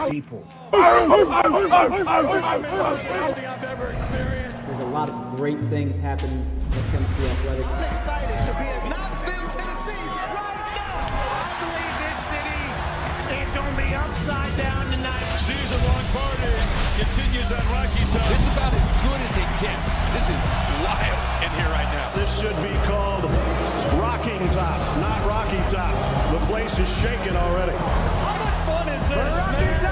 People. There's a lot of great things happening at Tennessee Athletics. I'm excited to be in Knoxville, Tennessee right now. I believe this city is going to be upside down tonight. Season-long party continues on Rocky Top. This is about as good as it gets. This is wild in here right now. This should be called Rocking Top, not Rocky Top. The place is shaking already. How much fun is this, man?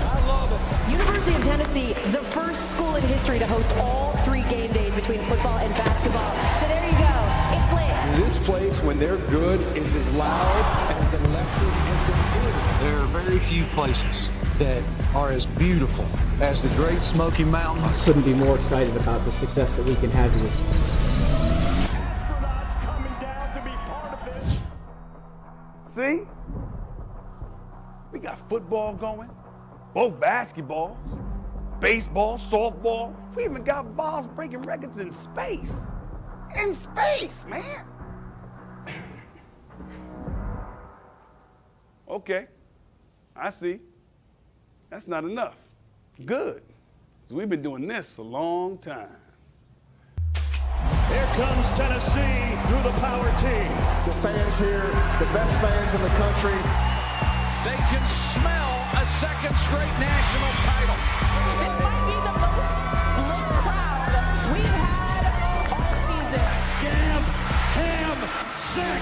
I love it. University of Tennessee, the first school in history to host all 3 game days between football and basketball. So there you go. It's lit. This place, when they're good, is as loud and as electric as the theater. There are very few places that are as beautiful as the Great Smoky Mountains. Couldn't be more excited about the success that we can have here. Astronauts coming down to be part of this. See? We got football going, both basketballs, baseball, softball. We even got Vols breaking records in space. In space, man. Okay, I see. That's not enough. Good, 'cause we've been doing this a long time. Here comes Tennessee through the power team. The fans here, the best fans in the country. They can smell a second straight national title. This might be the most lit crowd we've had all season. Gam, ham, sick.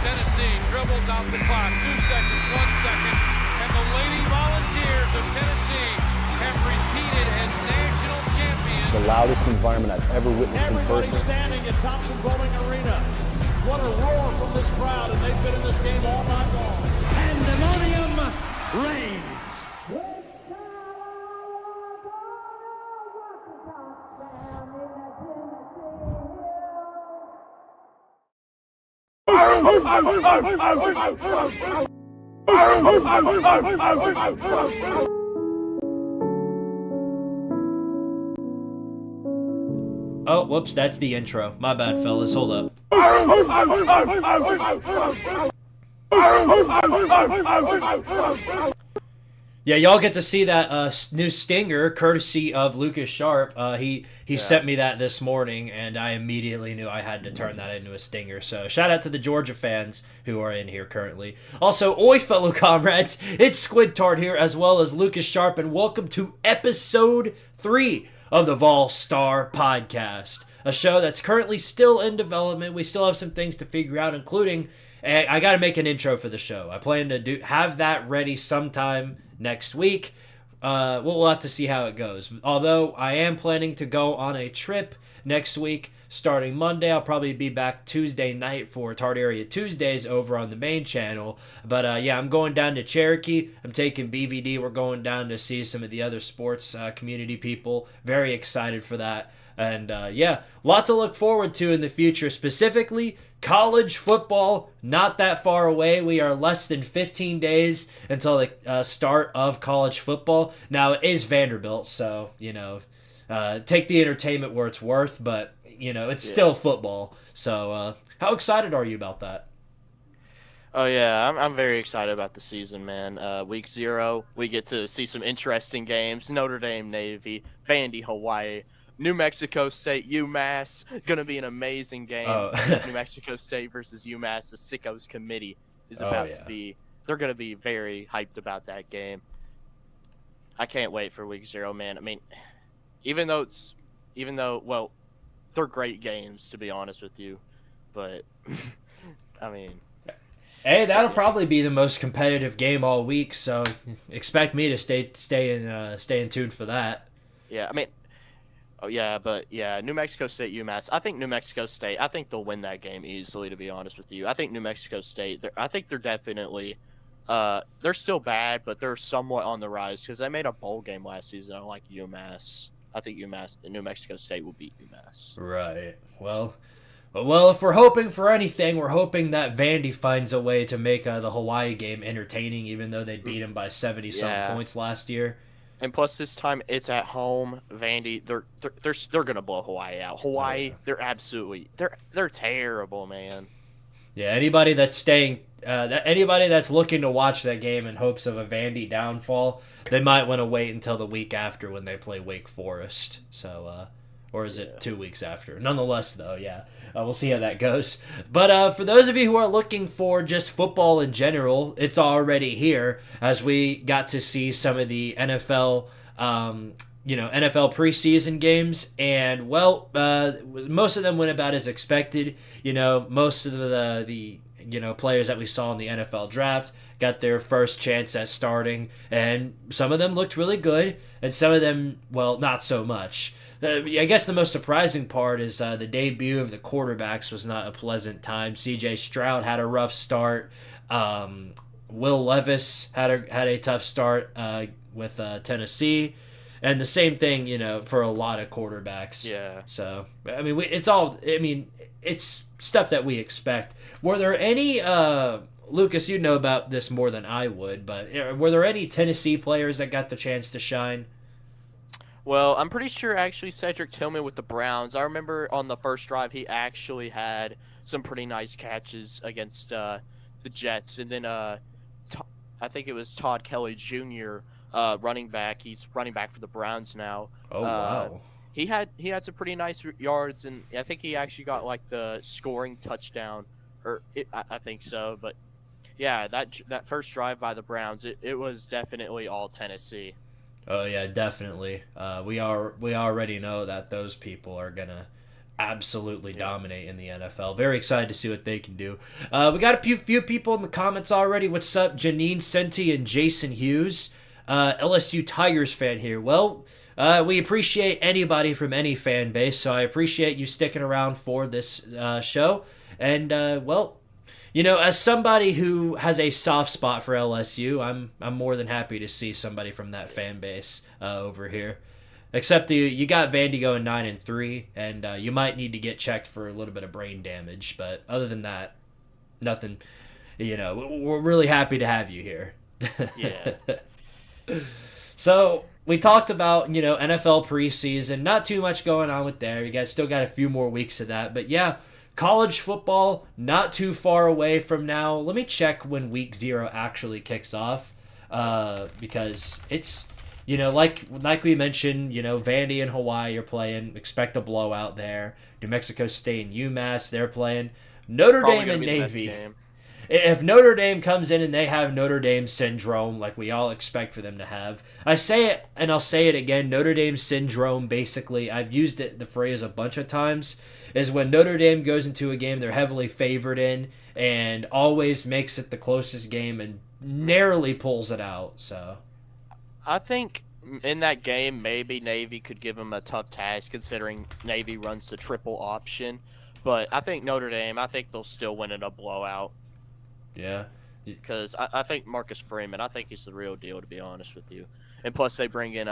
Tennessee dribbles out the clock. 2 seconds, 1 second. And the Lady Volunteers of Tennessee have repeated as national champions. The loudest environment I've ever witnessed in Everybody person. standing at Thompson Bowling Arena. What a roar from this crowd, and they've been in this game all night long. Pandemonium reigns. Oh, whoops, that's the intro. My bad, fellas. Hold up. Yeah, y'all get to see that new stinger courtesy of Lucas Sharp. He sent me that this morning, and I immediately knew I had to turn that into a stinger. So shout out to the Georgia fans who are in here currently. Also, oi, fellow comrades, it's Squidtard here, as well as Lucas Sharp, and welcome to episode 3 of the VOLSTAR podcast, a show that's currently still in development. We still have some things to figure out, including I got to make an intro for the show. I plan to have that ready sometime next week. We'll have to see how it goes. Although I am planning to go on a trip next week starting Monday. I'll probably be back Tuesday night for Tart Area Tuesdays over on the main channel. But yeah, I'm going down to Cherokee. I'm taking BVD. We're going down to see some of the other sports community people. Very excited for that. And yeah, lot to look forward to in the future, specifically college football, not that far away. We are less than 15 days until the start of college football. Now, it is Vanderbilt, so, you know, take the entertainment where it's worth, but, you know, it's still football. So how excited are you about that? Oh, yeah, I'm very excited about the season, man. Week 0, we get to see some interesting games. Notre Dame, Navy, Vandy, Hawaii. New Mexico State, UMass, going to be an amazing game. New Mexico State versus UMass. The Sickos Committee is about to be – they're going to be very hyped about that game. I can't wait for Week 0, man. I mean, even though, well, they're great games, to be honest with you. But, I mean – Hey, that'll probably be the most competitive game all week, so expect me to stay in tune for that. Yeah, I mean – oh, yeah, but, yeah, New Mexico State, UMass. I think New Mexico State, I think they'll win that game easily, to be honest with you. I think New Mexico State, I think they're definitely, they're still bad, but they're somewhat on the rise because they made a bowl game last season. I don't like UMass. I think New Mexico State will beat UMass. Right. Well, if we're hoping for anything, we're hoping that Vandy finds a way to make the Hawaii game entertaining, even though they beat them by 70-some points last year. And plus, this time it's at home. Vandy, they're gonna blow Hawaii out. Hawaii, they're absolutely they're terrible, man. Yeah, anybody that's anybody that's looking to watch that game in hopes of a Vandy downfall, they might want to wait until the week after when they play Wake Forest. So, or is it 2 weeks after? Nonetheless, though, yeah, we'll see how that goes. But for those of you who are looking for just football in general, it's already here as we got to see some of the NFL. NFL preseason games, and most of them went about as expected. Most of the players that we saw in the NFL draft got their first chance at starting, and some of them looked really good, and some of them, not so much. I guess the most surprising part is the debut of the quarterbacks was not a pleasant time. C.J. Stroud had a rough start. Will Levis had a tough start with Tennessee. And the same thing, for a lot of quarterbacks. Yeah. So, it's stuff that we expect. Were there any, Lucas, you know about this more than I would, but were there any Tennessee players that got the chance to shine? Well, I'm pretty sure actually Cedric Tillman with the Browns. I remember on the first drive he actually had some pretty nice catches against the Jets. And then I think it was Todd Kelly Jr., running back. He's running back for the Browns now. Oh, wow. He had some pretty nice yards, and I think he actually got like the scoring touchdown, I think so. But yeah, that first drive by the Browns, it was definitely all Tennessee. Oh yeah, definitely. We already know that those people are gonna absolutely dominate in the NFL. Very excited to see what they can do. We got a few people in the comments already. What's up, Janine Senti and Jason Hughes? LSU Tigers fan here. Well, we appreciate anybody from any fan base, so I appreciate you sticking around for this show. And as somebody who has a soft spot for LSU, I'm more than happy to see somebody from that fan base over here. Except you got Vandy going 9-3, and you might need to get checked for a little bit of brain damage. But other than that, nothing. We're really happy to have you here. Yeah. So we talked about, NFL preseason. Not too much going on with there. You guys still got a few more weeks of that. But yeah, college football not too far away from now. Let me check when week 0 actually kicks off. Because it's, like we mentioned, Vandy and Hawaii are playing. Expect a blowout there. New Mexico State and UMass, they're playing. Notre Dame and Navy. If Notre Dame comes in and they have Notre Dame syndrome, like we all expect for them to have, I say it and I'll say it again, Notre Dame syndrome, basically, I've used the phrase a bunch of times, is when Notre Dame goes into a game they're heavily favored in and always makes it the closest game and narrowly pulls it out. So I think in that game, maybe Navy could give them a tough task considering Navy runs the triple option. But I think Notre Dame, they'll still win in a blowout. Yeah. Because I think Marcus Freeman, I think he's the real deal, to be honest with you. And plus they bring in,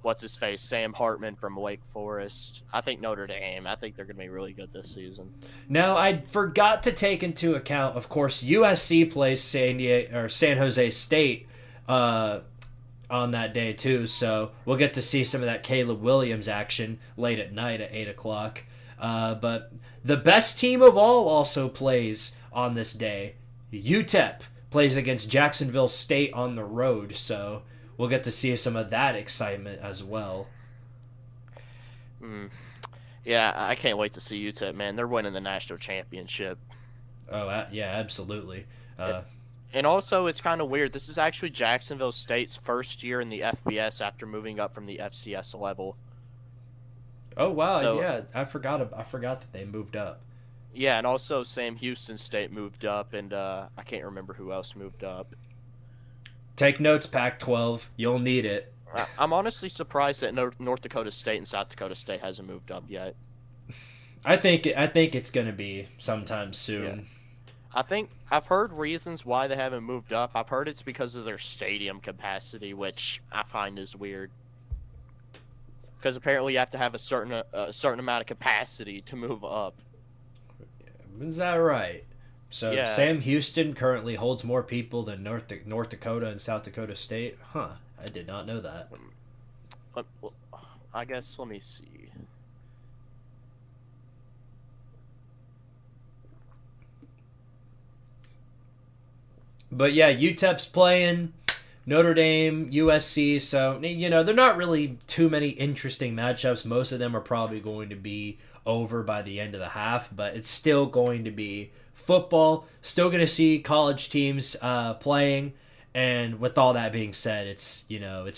what's-his-face, Sam Hartman from Wake Forest. I think Notre Dame, I think they're going to be really good this season. Now, I forgot to take into account, of course, USC plays San Jose State on that day, too. So we'll get to see some of that Caleb Williams action late at night at 8 o'clock. But the best team of all also plays on this day. UTEP plays against Jacksonville State on the road, so we'll get to see some of that excitement as well. Yeah, I can't wait to see UTEP, man. They're winning the national championship. Oh, yeah, absolutely. And also, it's kind of weird. This is actually Jacksonville State's first year in the FBS after moving up from the FCS level. Oh, wow, so, yeah. I forgot that they moved up. Yeah, and also Sam Houston State moved up, and I can't remember who else moved up. Take notes, Pac-12. You'll need it. I'm honestly surprised that North Dakota State and South Dakota State hasn't moved up yet. I think it's going to be sometime soon. Yeah. I've heard reasons why they haven't moved up. I've heard it's because of their stadium capacity, which I find is weird. Because apparently you have to have a certain amount of capacity to move up. Is that right? So yeah. Sam Houston currently holds more people than North Dakota and South Dakota State? Huh. I did not know that. I guess, let me see. But yeah, UTEP's playing Notre Dame, USC. So, they're not really too many interesting matchups. Most of them are probably going to be over by the end of the half, but it's still going to be football. Still going to see college teams playing. And with all that being said, it's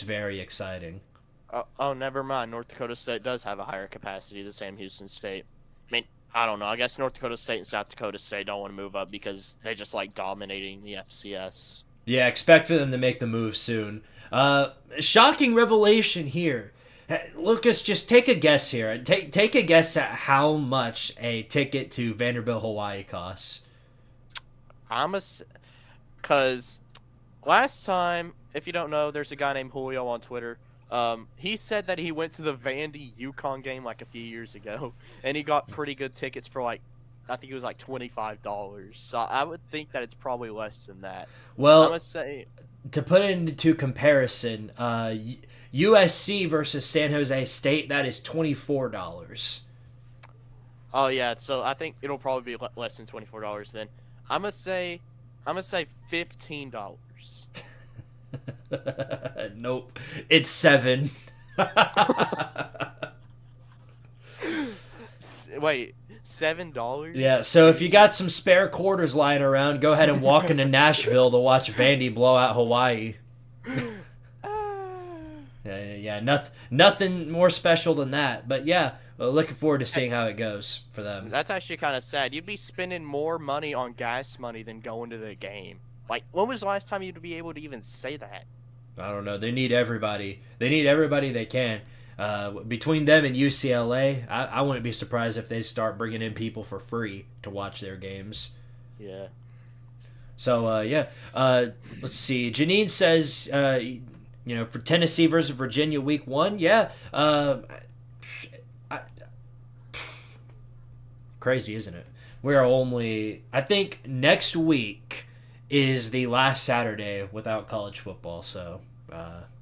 very exciting. Oh, never mind. North Dakota State does have a higher capacity than Sam Houston State. I mean, I don't know. I guess North Dakota State and South Dakota State don't want to move up because they just like dominating the FCS. Yeah, expect for them to make the move soon. Shocking revelation here. Lucas, just take a guess here. Take a guess at how much a ticket to Vanderbilt, Hawaii costs. Because last time, if you don't know, there's a guy named Julio on Twitter. He said that he went to the Vandy UConn game like a few years ago, and he got pretty good tickets for I think it was like $25. So I would think that it's probably less than that. Well, I'm gonna say, to put it into comparison, USC versus San Jose State, that is $24. Oh yeah, so I think it'll probably be less than $24 then. I'm gonna say $15. Nope, it's $7. Wait, $7? Yeah, so if you got some spare quarters lying around, go ahead and walk into Nashville to watch Vandy blow out Hawaii. Yeah, nothing more special than that. But yeah, looking forward to seeing how it goes for them. That's actually kind of sad. You'd be spending more money on gas money than going to the game. Like, when was the last time you'd be able to even say that? I don't know. They need everybody. They need everybody they can. Between them and UCLA, I wouldn't be surprised if they start bringing in people for free to watch their games. Yeah. So, let's see. Janine says, for Tennessee versus Virginia week 1, yeah. Crazy, isn't it? I think next week is the last Saturday without college football, so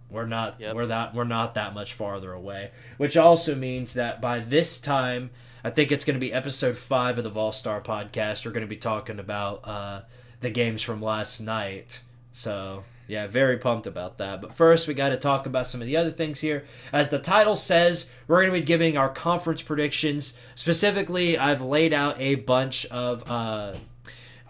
we're not that much farther away. Which also means that by this time, I think it's going to be episode 5 of the VOLSTAR podcast. We're going to be talking about the games from last night. So yeah, very pumped about that. But first, we got to talk about some of the other things here. As the title says, we're going to be giving our conference predictions. Specifically, I've laid out a bunch of.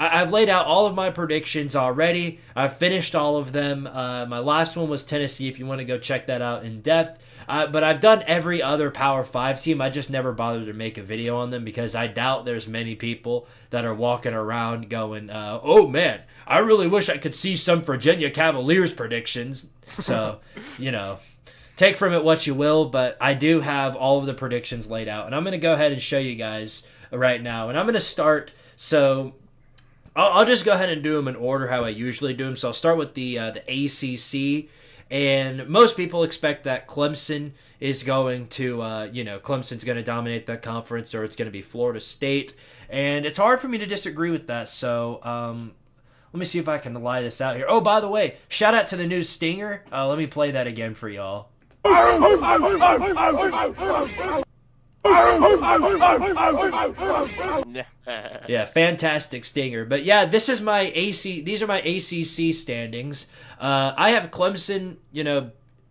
I've laid out all of my predictions already. I've finished all of them. My last one was Tennessee, if you want to go check that out in depth. But I've done every other Power 5 team. I just never bothered to make a video on them because I doubt there's many people that are walking around going, oh man, I really wish I could see some Virginia Cavaliers predictions. So, take from it what you will, but I do have all of the predictions laid out. And I'm going to go ahead and show you guys right now. And I'm going to start, so I'll just go ahead and do them in order how I usually do them. So I'll start with the ACC, and most people expect that Clemson is going to, Clemson's going to dominate that conference, or it's going to be Florida State, and it's hard for me to disagree with that. So let me see if I can lie this out here. Oh, by the way, shout out to the new stinger. Let me play that again for y'all. Yeah, fantastic stinger. But yeah, these are my ACC standings. I have Clemson,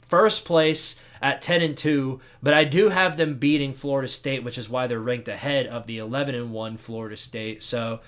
first place at 10-2, but I do have them beating Florida State, which is why they're ranked ahead of the 11-1 Florida State. So,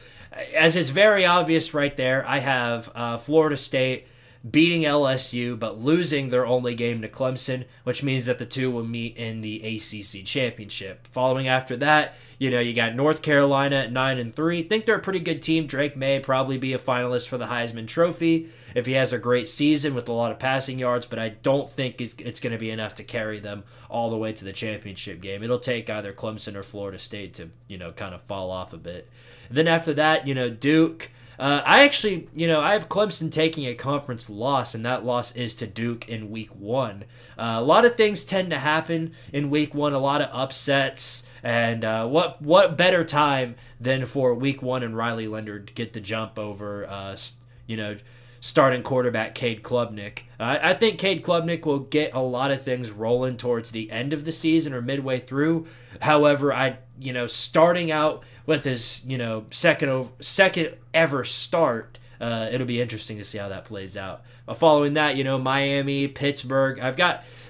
as it's very obvious right there, I have Florida State beating LSU, but losing their only game to Clemson, which means that the two will meet in the ACC championship. Following after that, you got North Carolina at 9-3. Think they're a pretty good team. Drake may probably be a finalist for the Heisman Trophy if he has a great season with a lot of passing yards, but I don't think it's going to be enough to carry them all the way to the championship game. It'll take either Clemson or Florida State to, kind of fall off a bit. And then after that, Duke. I have Clemson taking a conference loss, and that loss is to Duke in week 1. A lot of things tend to happen in week 1, a lot of upsets, and what better time than for week 1 and Riley Leonard to get the jump over, starting quarterback Cade Klubnik. I think Cade Klubnik will get a lot of things rolling towards the end of the season or midway through. However, starting out with his, second ever start it'll be interesting to see how that plays out. Following that, Miami, Pittsburgh.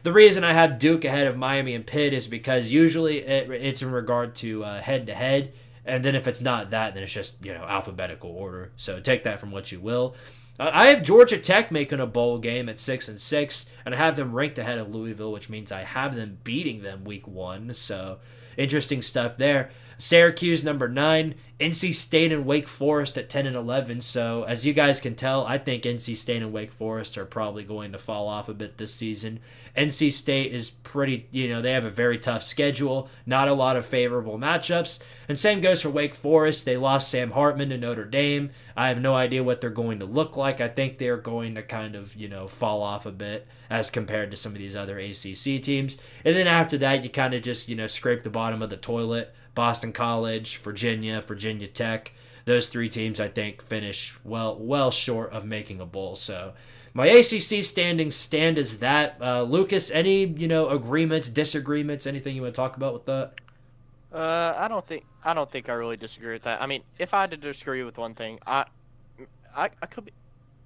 The reason I have Duke ahead of Miami and Pitt is because usually it's in regard to head-to-head, and then if it's not that, then it's just alphabetical order. So take that from what you will. I have Georgia Tech making a bowl game at 6-6, and I have them ranked ahead of Louisville, which means I have them beating them week 1. So interesting stuff there. Syracuse number 9, NC State and Wake Forest at 10 and 11. So as you guys can tell, I think NC State and Wake Forest are probably going to fall off a bit this season. NC State is pretty, they have a very tough schedule, not a lot of favorable matchups. And same goes for Wake Forest. They lost Sam Hartman to Notre Dame. I have no idea what they're going to look like. I think they're going to kind of, fall off a bit as compared to some of these other ACC teams. And then after that, you kind of just, scrape the bottom of the toilet. Boston College, Virginia Tech. Those 3 teams, I think, finish well short of making a bowl. So my ACC standings stand as that. Lucas, any agreements, disagreements, anything you want to talk about with that? I don't think I really disagree with that. I mean, if I had to disagree with one thing, I could be.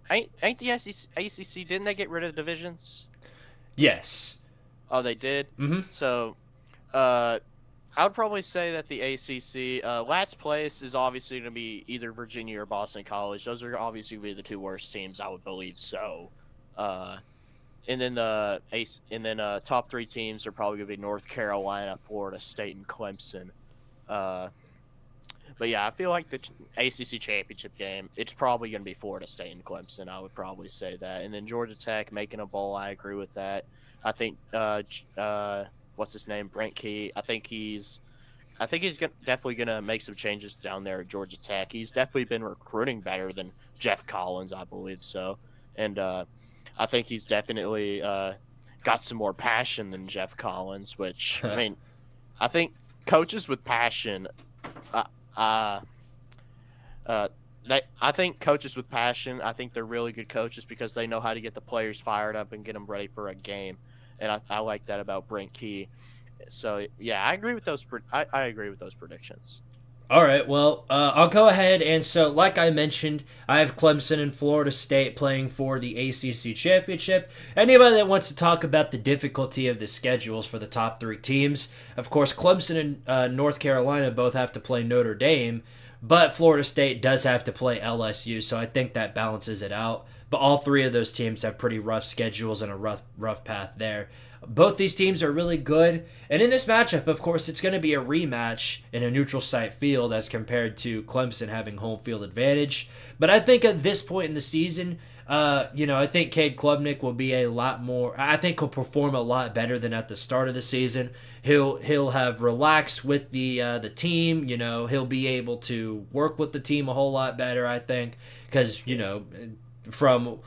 Ain't the ACC? Didn't they get rid of the divisions? Yes. Oh, they did. Mm-hmm. So, I would probably say that the ACC last place is obviously going to be either Virginia or Boston College. Those are obviously going to be the 2 worst teams, I would believe. So, and then top 3 teams are probably going to be North Carolina, Florida State, and Clemson. But yeah, I feel like the ACC championship game, it's probably going to be Florida State and Clemson. I would probably say that. And then Georgia Tech making a bowl, I agree with that. I think what's his name, Brent Key. I think he's definitely gonna make some changes down there at Georgia Tech. He's definitely been recruiting better than Jeff Collins, I believe so, and I think he's definitely got some more passion than Jeff Collins. Which I mean, I think coaches with passion, I think coaches with passion, I think they're really good coaches because they know how to get the players fired up and get them ready for a game. And I like that about Brent Key. So yeah, I agree with those. I agree with those predictions. All right, well, I'll go ahead and so, like I mentioned, I have Clemson and Florida State playing for the ACC championship. Anybody that wants to talk about the difficulty of the schedules for the top 3 teams, of course, Clemson and North Carolina both have to play Notre Dame, but Florida State does have to play LSU, so I think that balances it out. But all 3 of those teams have pretty rough schedules and a rough path there. Both these teams are really good. And in this matchup, of course, it's going to be a rematch in a neutral site field as compared to Clemson having home field advantage. But I think at this point in the season, I think Cade Klubnik will be a lot more. I think he'll perform a lot better than at the start of the season. He'll have relaxed with the team. He'll be able to work with the team a whole lot better, I think, because from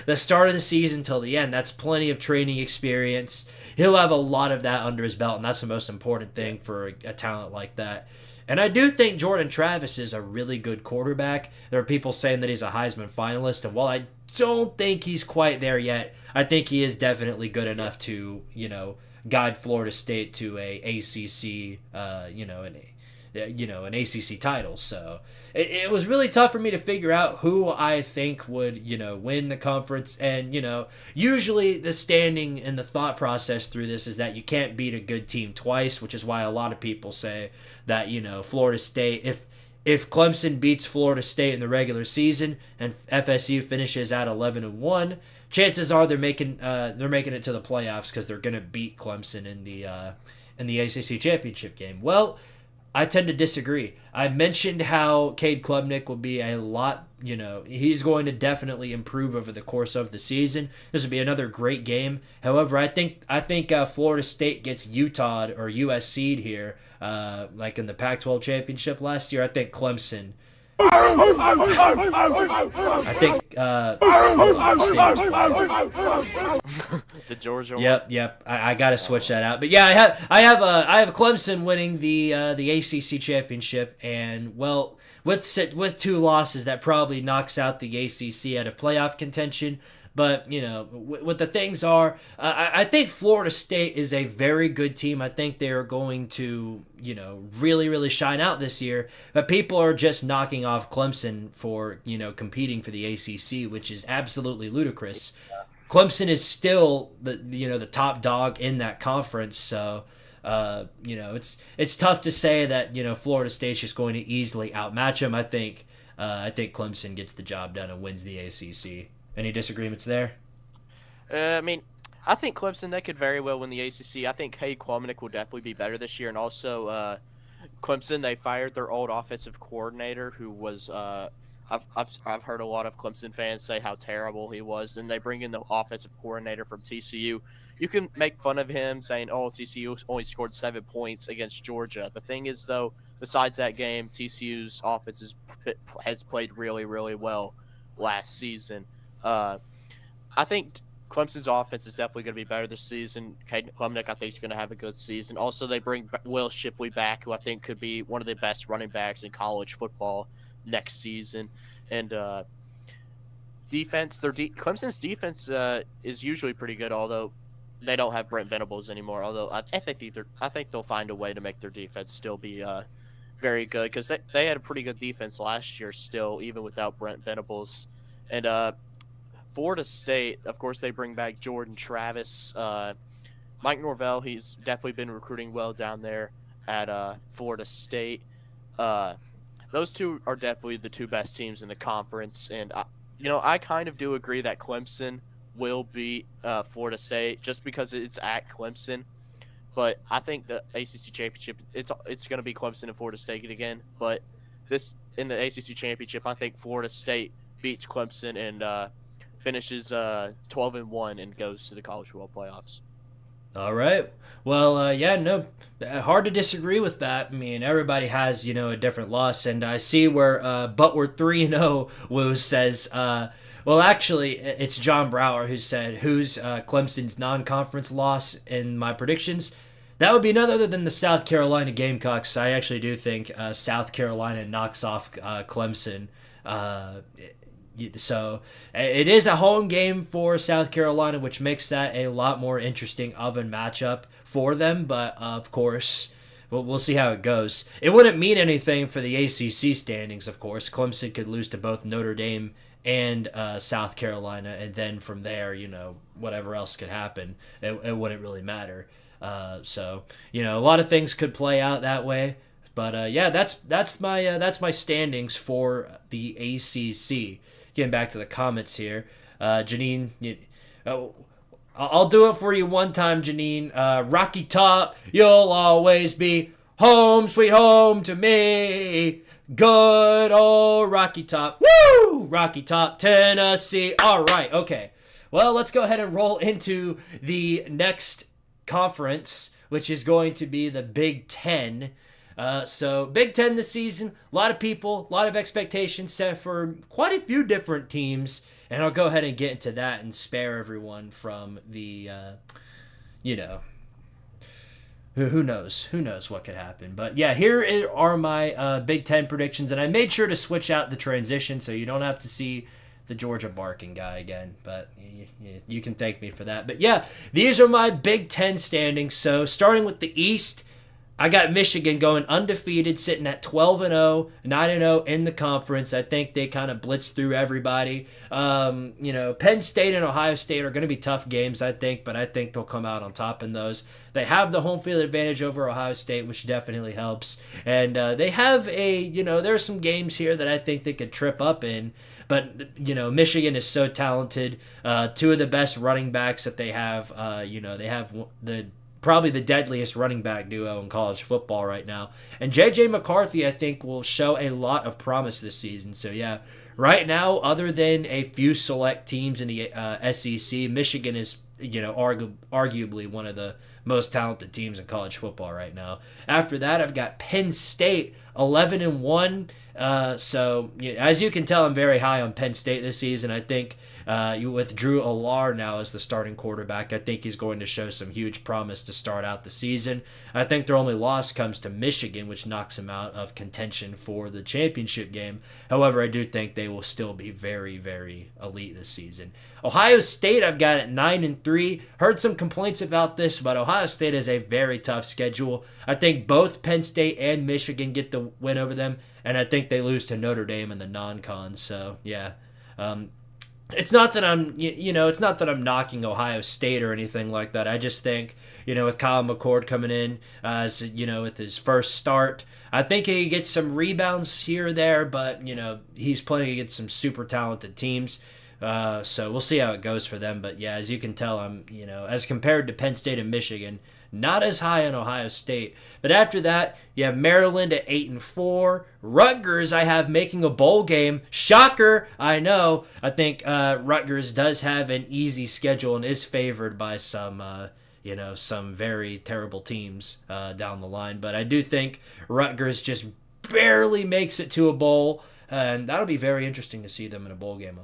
the start of the season till the end, that's plenty of training experience. He'll have a lot of that under his belt, and that's the most important thing for a talent like that. And I do think Jordan Travis is a really good quarterback. There are people saying that he's a Heisman finalist, and while I don't think he's quite there yet, I think he is definitely good enough to, guide Florida State to a ACC, an ACC title. So it was really tough for me to figure out who I think would, win the conference. And, usually the standing and the thought process through this is that you can't beat a good team twice, which is why a lot of people say that, Florida State, if Clemson beats Florida State in the regular season and FSU finishes at 11-1, chances are they're making it to the playoffs because they're going to beat Clemson in the ACC championship game. Well, I tend to disagree. I mentioned how Cade Klubnik will be a lot, he's going to definitely improve over the course of the season. This will be another great game. However, I think Florida State gets Utah or USC'd here, like in the Pac-12 championship last year. I think Clemson. The Georgia. Yep. I got to switch that out. But yeah, I have Clemson winning the ACC championship, and with 2 losses, that probably knocks out the ACC out of playoff contention. But, what the things are, I think Florida State is a very good team. I think they're going to, really, really shine out this year. But people are just knocking off Clemson for, competing for the ACC, which is absolutely ludicrous. Clemson is still the top dog in that conference. So, it's tough to say that, Florida State's just going to easily outmatch them. I think Clemson gets the job done and wins the ACC. Any disagreements there? I think Clemson, they could very well win the ACC. I think Cade Klubnik will definitely be better this year. And also, Clemson, they fired their old offensive coordinator who was I've heard a lot of Clemson fans say how terrible he was. And they bring in the offensive coordinator from TCU. You can make fun of him saying, oh, TCU only scored 7 points against Georgia. The thing is, though, besides that game, TCU's offense has played really, really well last season. I think Clemson's offense is definitely going to be better this season. Caden Klubnik, I think, is going to have a good season. Also, they bring Will Shipley back, who I think could be one of the best running backs in college football next season. And defense, Clemson's defense is usually pretty good, although they don't have Brent Venables anymore. Although I think they'll find a way to make their defense still be very good, because they had a pretty good defense last year still, even without Brent Venables. And Florida State, of course, they bring back Jordan Travis. Mike Norvell, he's definitely been recruiting well down there at Florida State. Those two are definitely the two best teams in the conference. And, I kind of do agree that Clemson will beat Florida State just because it's at Clemson. But I think the ACC championship, it's going to be Clemson and Florida State again. But in the ACC championship, I think Florida State beats Clemson and finishes 12-1 and goes to the college football playoffs. All right. Well, hard to disagree with that. Everybody has, a different loss, and I see where but we're 3-0 Woo says, well, actually, it's John Brower who said, who's Clemson's non-conference loss in my predictions? That would be none other than the South Carolina Gamecocks. I actually do think South Carolina knocks off Clemson. So it is a home game for South Carolina, which makes that a lot more interesting of a matchup for them. But, of course, we'll see how it goes. It wouldn't mean anything for the ACC standings, of course. Clemson could lose to both Notre Dame and South Carolina, and then from there, whatever else could happen, it wouldn't really matter. So, a lot of things could play out that way. But, that's my standings for the ACC. Getting back to the comments here, Janine, I'll do it for you one time, Janine. Rocky Top, you'll always be home, sweet home to me. Good old Rocky Top. Woo! Rocky Top, Tennessee. All right, okay. Well, let's go ahead and roll into the next conference, which is going to be the Big Ten. So Big Ten this season, a lot of people, a lot of expectations set for quite a few different teams, and I'll go ahead and get into that and spare everyone from the, who knows what could happen. But yeah, here are my Big Ten predictions, and I made sure to switch out the transition so you don't have to see the Georgia barking guy again, but you can thank me for that. But yeah, these are my Big Ten standings. So starting with the East, I got Michigan going undefeated, sitting at 12-0, 9-0 in the conference. I think they kind of blitz through everybody. Penn State and Ohio State are going to be tough games, I think, but I think they'll come out on top in those. They have the home field advantage over Ohio State, which definitely helps. And they have there are some games here that I think they could trip up in. But, Michigan is so talented. Two of the best running backs that they have, they have probably the deadliest running back duo in college football right now. And J.J. McCarthy, I think, will show a lot of promise this season. So, yeah, right now, other than a few select teams in the SEC, Michigan is, arguably one of the most talented teams in college football right now. After that, I've got Penn State 11-1. So as you can tell, I'm very high on Penn State this season. I think with Drew Allar now as the starting quarterback, I think he's going to show some huge promise to start out the season. I think their only loss comes to Michigan, which knocks them out of contention for the championship game. However, I do think they will still be very, very elite this season. Ohio State, I've got at 9-3. Heard some complaints about this, but Ohio State has a very tough schedule. I think both Penn State and Michigan get the win over them, and I think they lose to Notre Dame in the non-con. So yeah, it's not that it's not that I'm knocking Ohio State or anything like that. I just think, with Kyle McCord coming in, with his first start, I think he gets some rebounds here or there, but he's playing against some super talented teams. So we'll see how it goes for them. But yeah, as you can tell, I'm, as compared to Penn State and Michigan, not as high on Ohio State. But after that, you have Maryland at 8-4. Rutgers, I have making a bowl game. Shocker, I know. I think Rutgers does have an easy schedule and is favored by some very terrible teams down the line. But I do think Rutgers just barely makes it to a bowl, and that'll be very interesting to see them in a bowl game.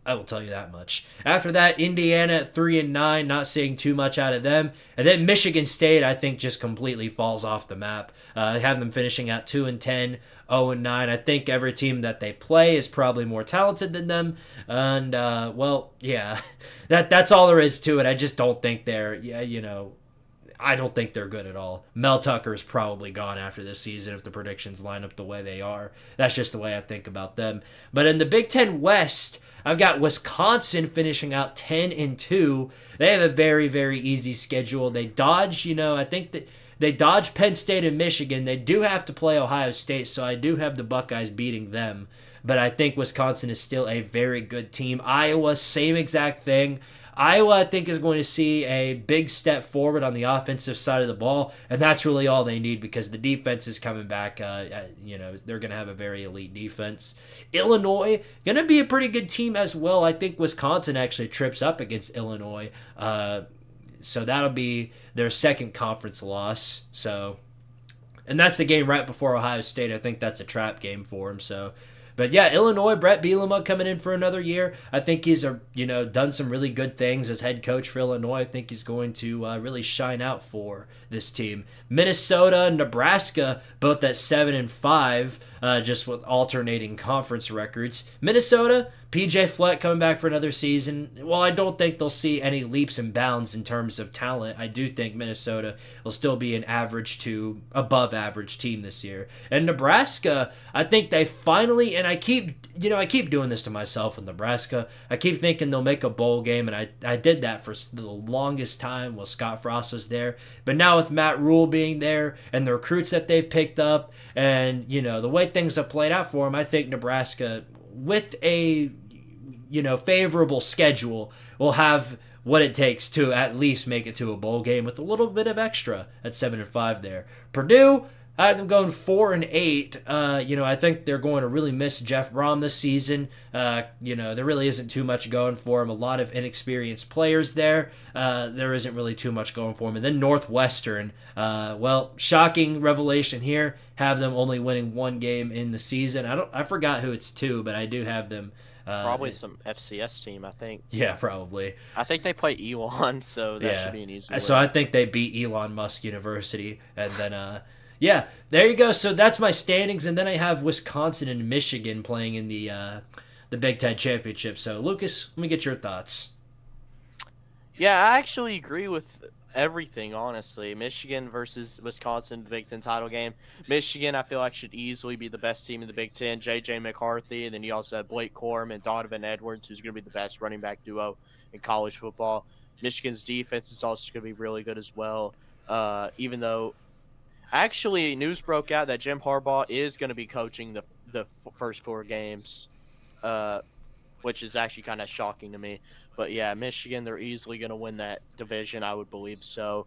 I will tell you that much. After that, Indiana at 3-9, not seeing too much out of them. And then Michigan State, I think, just completely falls off the map. I have them finishing at 2-10, 0-9. I think every team that they play is probably more talented than them. And, that's all there is to it. I just don't think they're, I don't think they're good at all. Mel Tucker is probably gone after this season if the predictions line up the way they are. That's just the way I think about them. But in the Big Ten West, I've got Wisconsin finishing out 10-2. They have a very, very easy schedule. They dodge, I think that they dodge Penn State and Michigan. They do have to play Ohio State, so I do have the Buckeyes beating them. But I think Wisconsin is still a very good team. Iowa, same exact thing. Iowa, I think, is going to see a big step forward on the offensive side of the ball, and that's really all they need because the defense is coming back. They're going to have a very elite defense. Illinois, going to be a pretty good team as well. I think Wisconsin actually trips up against Illinois, so that'll be their second conference loss. And that's the game right before Ohio State. I think that's a trap game for them, so... But yeah, Illinois, Brett Bielema coming in for another year. I think he's done some really good things as head coach for Illinois. I think he's going to really shine out for this team. Minnesota and Nebraska, both at 7-5, just with alternating conference records. Minnesota, PJ Fleck coming back for another season. While I don't think they'll see any leaps and bounds in terms of talent, I do think Minnesota will still be an average to above average team this year. And Nebraska, I think they finally, and I keep doing this to myself with Nebraska. I keep thinking they'll make a bowl game, and I did that for the longest time while Scott Frost was there. But now with Matt Rule being there and the recruits that they've picked up and, the way things have played out for them, I think Nebraska, with a favorable schedule, will have what it takes to at least make it to a bowl game with a little bit of extra at 7-5 there. Purdue, I have them going 4-8. I think they're going to really miss Jeff Brom this season. There really isn't too much going for him. A lot of inexperienced players there. There isn't really too much going for him. And then Northwestern, shocking revelation here. Have them only winning one game in the season. I forgot who it's to, but I do have them. Probably some FCS team, I think. Yeah, probably. I think they play Elon, so that should be an easy win. So I think they beat Elon Musk University, and then there you go. So that's my standings, and then I have Wisconsin and Michigan playing in the Big Ten Championship. So Lucas, let me get your thoughts. Yeah, I actually agree with everything, honestly. Michigan versus Wisconsin, the Big Ten title game. Michigan, I feel like, should easily be the best team in the Big Ten. J.J. McCarthy, and then you also have Blake Corum and Donovan Edwards, who's going to be the best running back duo in college football. Michigan's defense is also going to be really good as well, even though actually news broke out that Jim Harbaugh is going to be coaching the first 4 games, which is actually kind of shocking to me. But yeah, Michigan, they're easily going to win that division, I would believe so.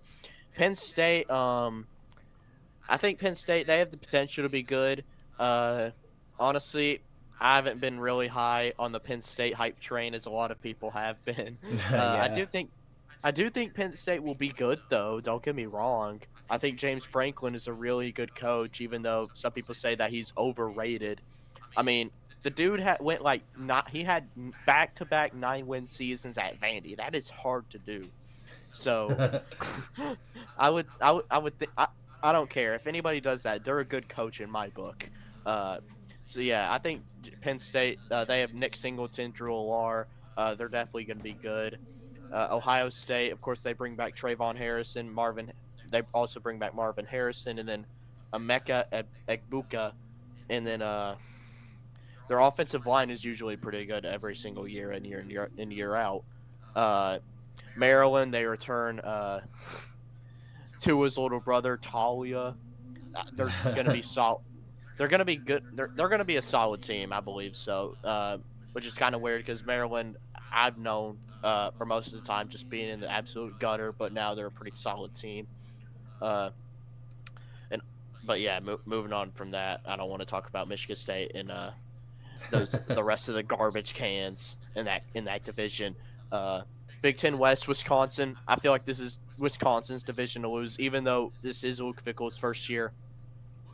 Penn State, I think Penn State, they have the potential to be good. Honestly, I haven't been really high on the Penn State hype train as a lot of people have been. I do think Penn State will be good, though. Don't get me wrong. I think James Franklin is a really good coach, even though some people say that he's overrated. I mean, the dude had back-to-back 9-win seasons at Vandy. That is hard to do. So I don't care if anybody does that. They're a good coach in my book. So yeah, I think Penn State, they have Nick Singleton, Drew Allar. They're definitely going to be good. Ohio State, of course, they bring back Trayvon Harrison, They also bring back Marvin Harrison, and then Emeka Egbuka, and then their offensive line is usually pretty good every single year and year out. Maryland, they return Tua's little brother Talia. They're going to be solid. They're going to be good. They're going to be a solid team, I believe. So, which is kind of weird because Maryland, I've known for most of the time just being in the absolute gutter, but now they're a pretty solid team. But yeah, moving on from that, I don't want to talk about Michigan State and the rest of the garbage cans in that division. Big Ten West, Wisconsin. I feel like this is Wisconsin's division to lose, even though this is Luke Fickell's first year.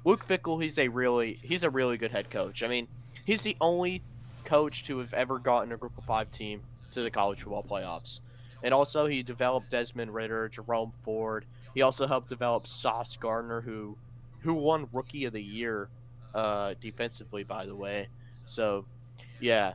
Luke Fickell, he's a really good head coach. I mean, he's the only coach to have ever gotten a Group of 5 team to the college football playoffs. And also, he developed Desmond Ridder, Jerome Ford. He also helped develop Sauce Gardner, who won Rookie of the Year defensively, by the way. So, yeah,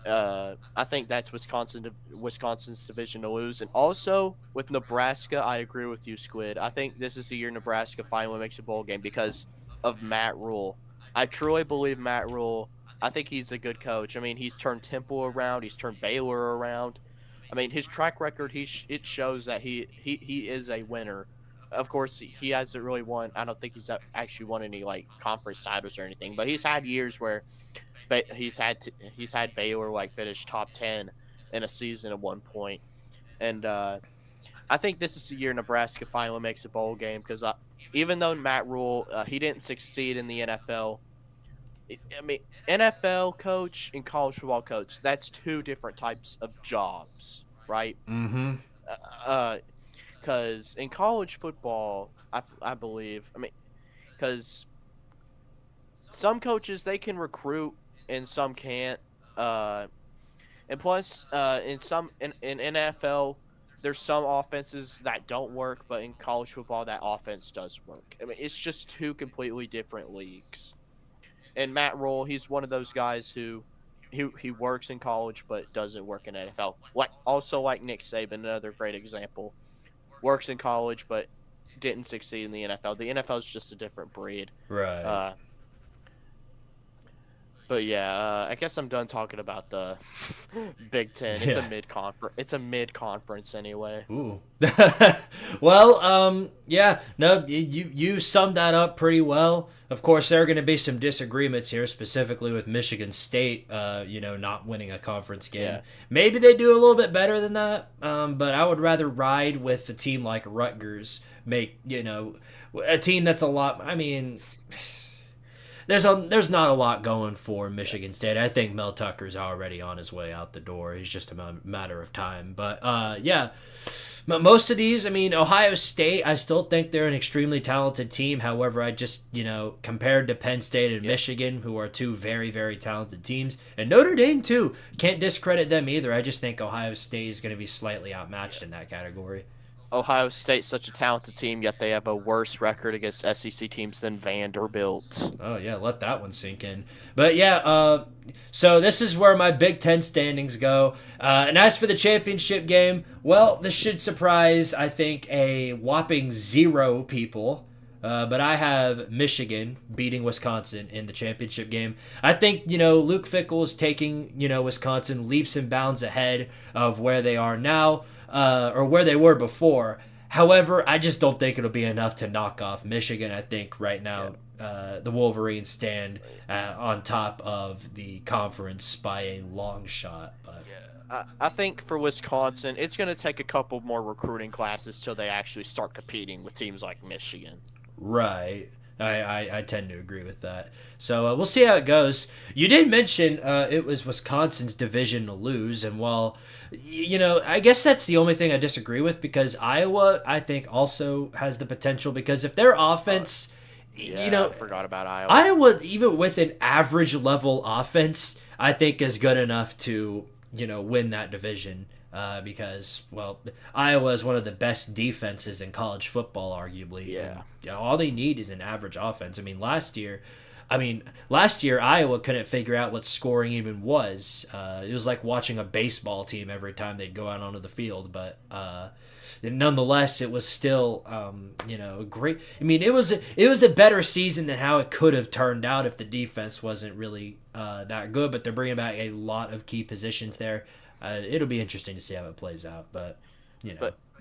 I think that's Wisconsin's division to lose. And also, with Nebraska, I agree with you, Squid. I think this is the year Nebraska finally makes a bowl game because of Matt Rule. I truly believe Matt Rule. I think he's a good coach. I mean, he's turned Temple around. He's turned Baylor around. I mean, his track record, it shows that he is a winner. Of course, he hasn't really won. I don't think he's actually won any conference titles or anything. But he's had years where he's had Baylor finish top 10 in a season at one point. And I think this is the year Nebraska finally makes a bowl game because even though Matt Rule, he didn't succeed in the NFL. I mean, NFL coach and college football coach, that's two different types of jobs, right? Mm-hmm. Because in college football, I believe, because some coaches, they can recruit and some can't. And plus, in NFL, there's some offenses that don't work, but in college football, that offense does work. I mean, it's just two completely different leagues. And Matt Rule, he's one of those guys who he works in college but doesn't work in NFL. Like Nick Saban, another great example. Works in college but didn't succeed in the NFL. The NFL is just a different breed. Right. But yeah, I guess I'm done talking about the Big Ten. It's a mid-conference anyway. Ooh. Well, yeah, no, you summed that up pretty well. Of course, there are going to be some disagreements here, specifically with Michigan State, not winning a conference game. Yeah. Maybe they do a little bit better than that, but I would rather ride with a team like Rutgers, a team that's a lot. I mean, there's not a lot going for Michigan State. I think Mel Tucker's already on his way out the door. He's just a matter of time. But yeah, most of these, Ohio State, I still think they're an extremely talented team. However, I just, compared to Penn State and Michigan, who are two very, very talented teams, and Notre Dame too, can't discredit them either. I just think Ohio State is going to be slightly outmatched in that category. Ohio State's such a talented team, yet they have a worse record against SEC teams than Vanderbilt. Oh, yeah, let that one sink in. But, yeah, so this is where my Big Ten standings go. And as for the championship game, well, this should surprise, I think, a whopping 0 people. But I have Michigan beating Wisconsin in the championship game. I think, Luke Fickell is taking, Wisconsin leaps and bounds ahead of where they are now. Or where they were before. However, I just don't think it'll be enough to knock off Michigan. I think right now the Wolverines stand on top of the conference by a long shot. But I think for Wisconsin, it's going to take a couple more recruiting classes till they actually start competing with teams like Michigan. Right. I tend to agree with that. So we'll see how it goes. You did mention it was Wisconsin's division to lose, and while I guess that's the only thing I disagree with, because Iowa, I think, also has the potential, because if their offense, I forgot about Iowa. Iowa, even with an average level offense, I think is good enough to win that division. Because Iowa is one of the best defenses in college football, arguably. Yeah. And, all they need is an average offense. I mean, last year Iowa couldn't figure out what scoring even was. It was like watching a baseball team every time they'd go out onto the field. But nonetheless, it was still great. I mean, it was a better season than how it could have turned out if the defense wasn't really that good. But they're bringing back a lot of key positions there. It'll be interesting to see how it plays out, but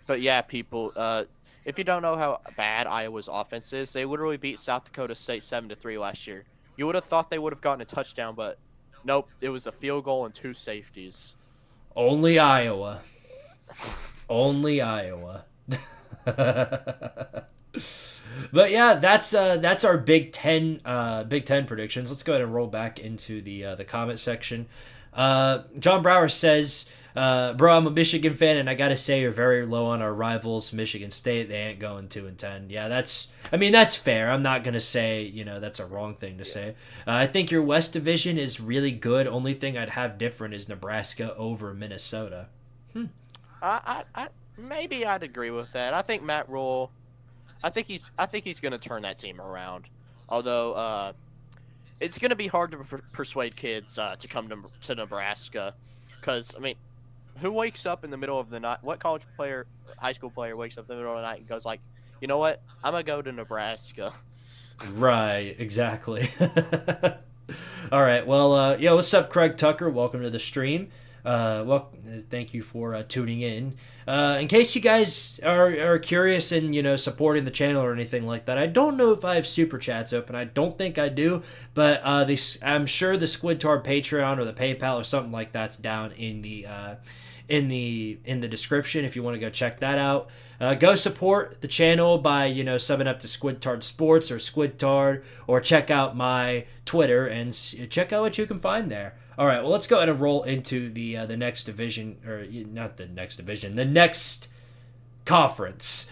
But yeah, people. If you don't know how bad Iowa's offense is, they literally beat South Dakota State 7-3 last year. You would have thought they would have gotten a touchdown, but nope. It was a field goal and 2 safeties. Only Iowa. Only Iowa. But yeah, that's our Big Ten predictions. Let's go ahead and roll back into the comment section. John Brower says, bro, I'm a Michigan fan, and I gotta say you're very low on our rivals, Michigan State. They ain't going 2-10. Yeah, that's fair. I'm not gonna say that's a wrong thing to say. I think your West Division is really good. Only thing I'd have different is Nebraska over Minnesota. I maybe I'd agree with that. I think Matt Rule, I think he's gonna turn that team around. Although it's going to be hard to persuade kids to come to Nebraska, because, I mean, who wakes up in the middle of the night? What high school player wakes up in the middle of the night and goes like, you know what? I'm going to go to Nebraska. Right, exactly. All right, well, what's up, Craig Tucker? Welcome to the stream. Thank you for tuning in. In case you guys are curious and supporting the channel or anything like that, I don't know if I have super chats open. I don't think I do, but I'm sure the Squidtard Patreon or the PayPal or something like that's down in the description if you want to go check that out. Go support the channel by subbing up to Squidtard Sports or Squidtard, or check out my Twitter and check out what you can find there. All right, well, let's go ahead and roll into the next division, or not the next division, the next conference.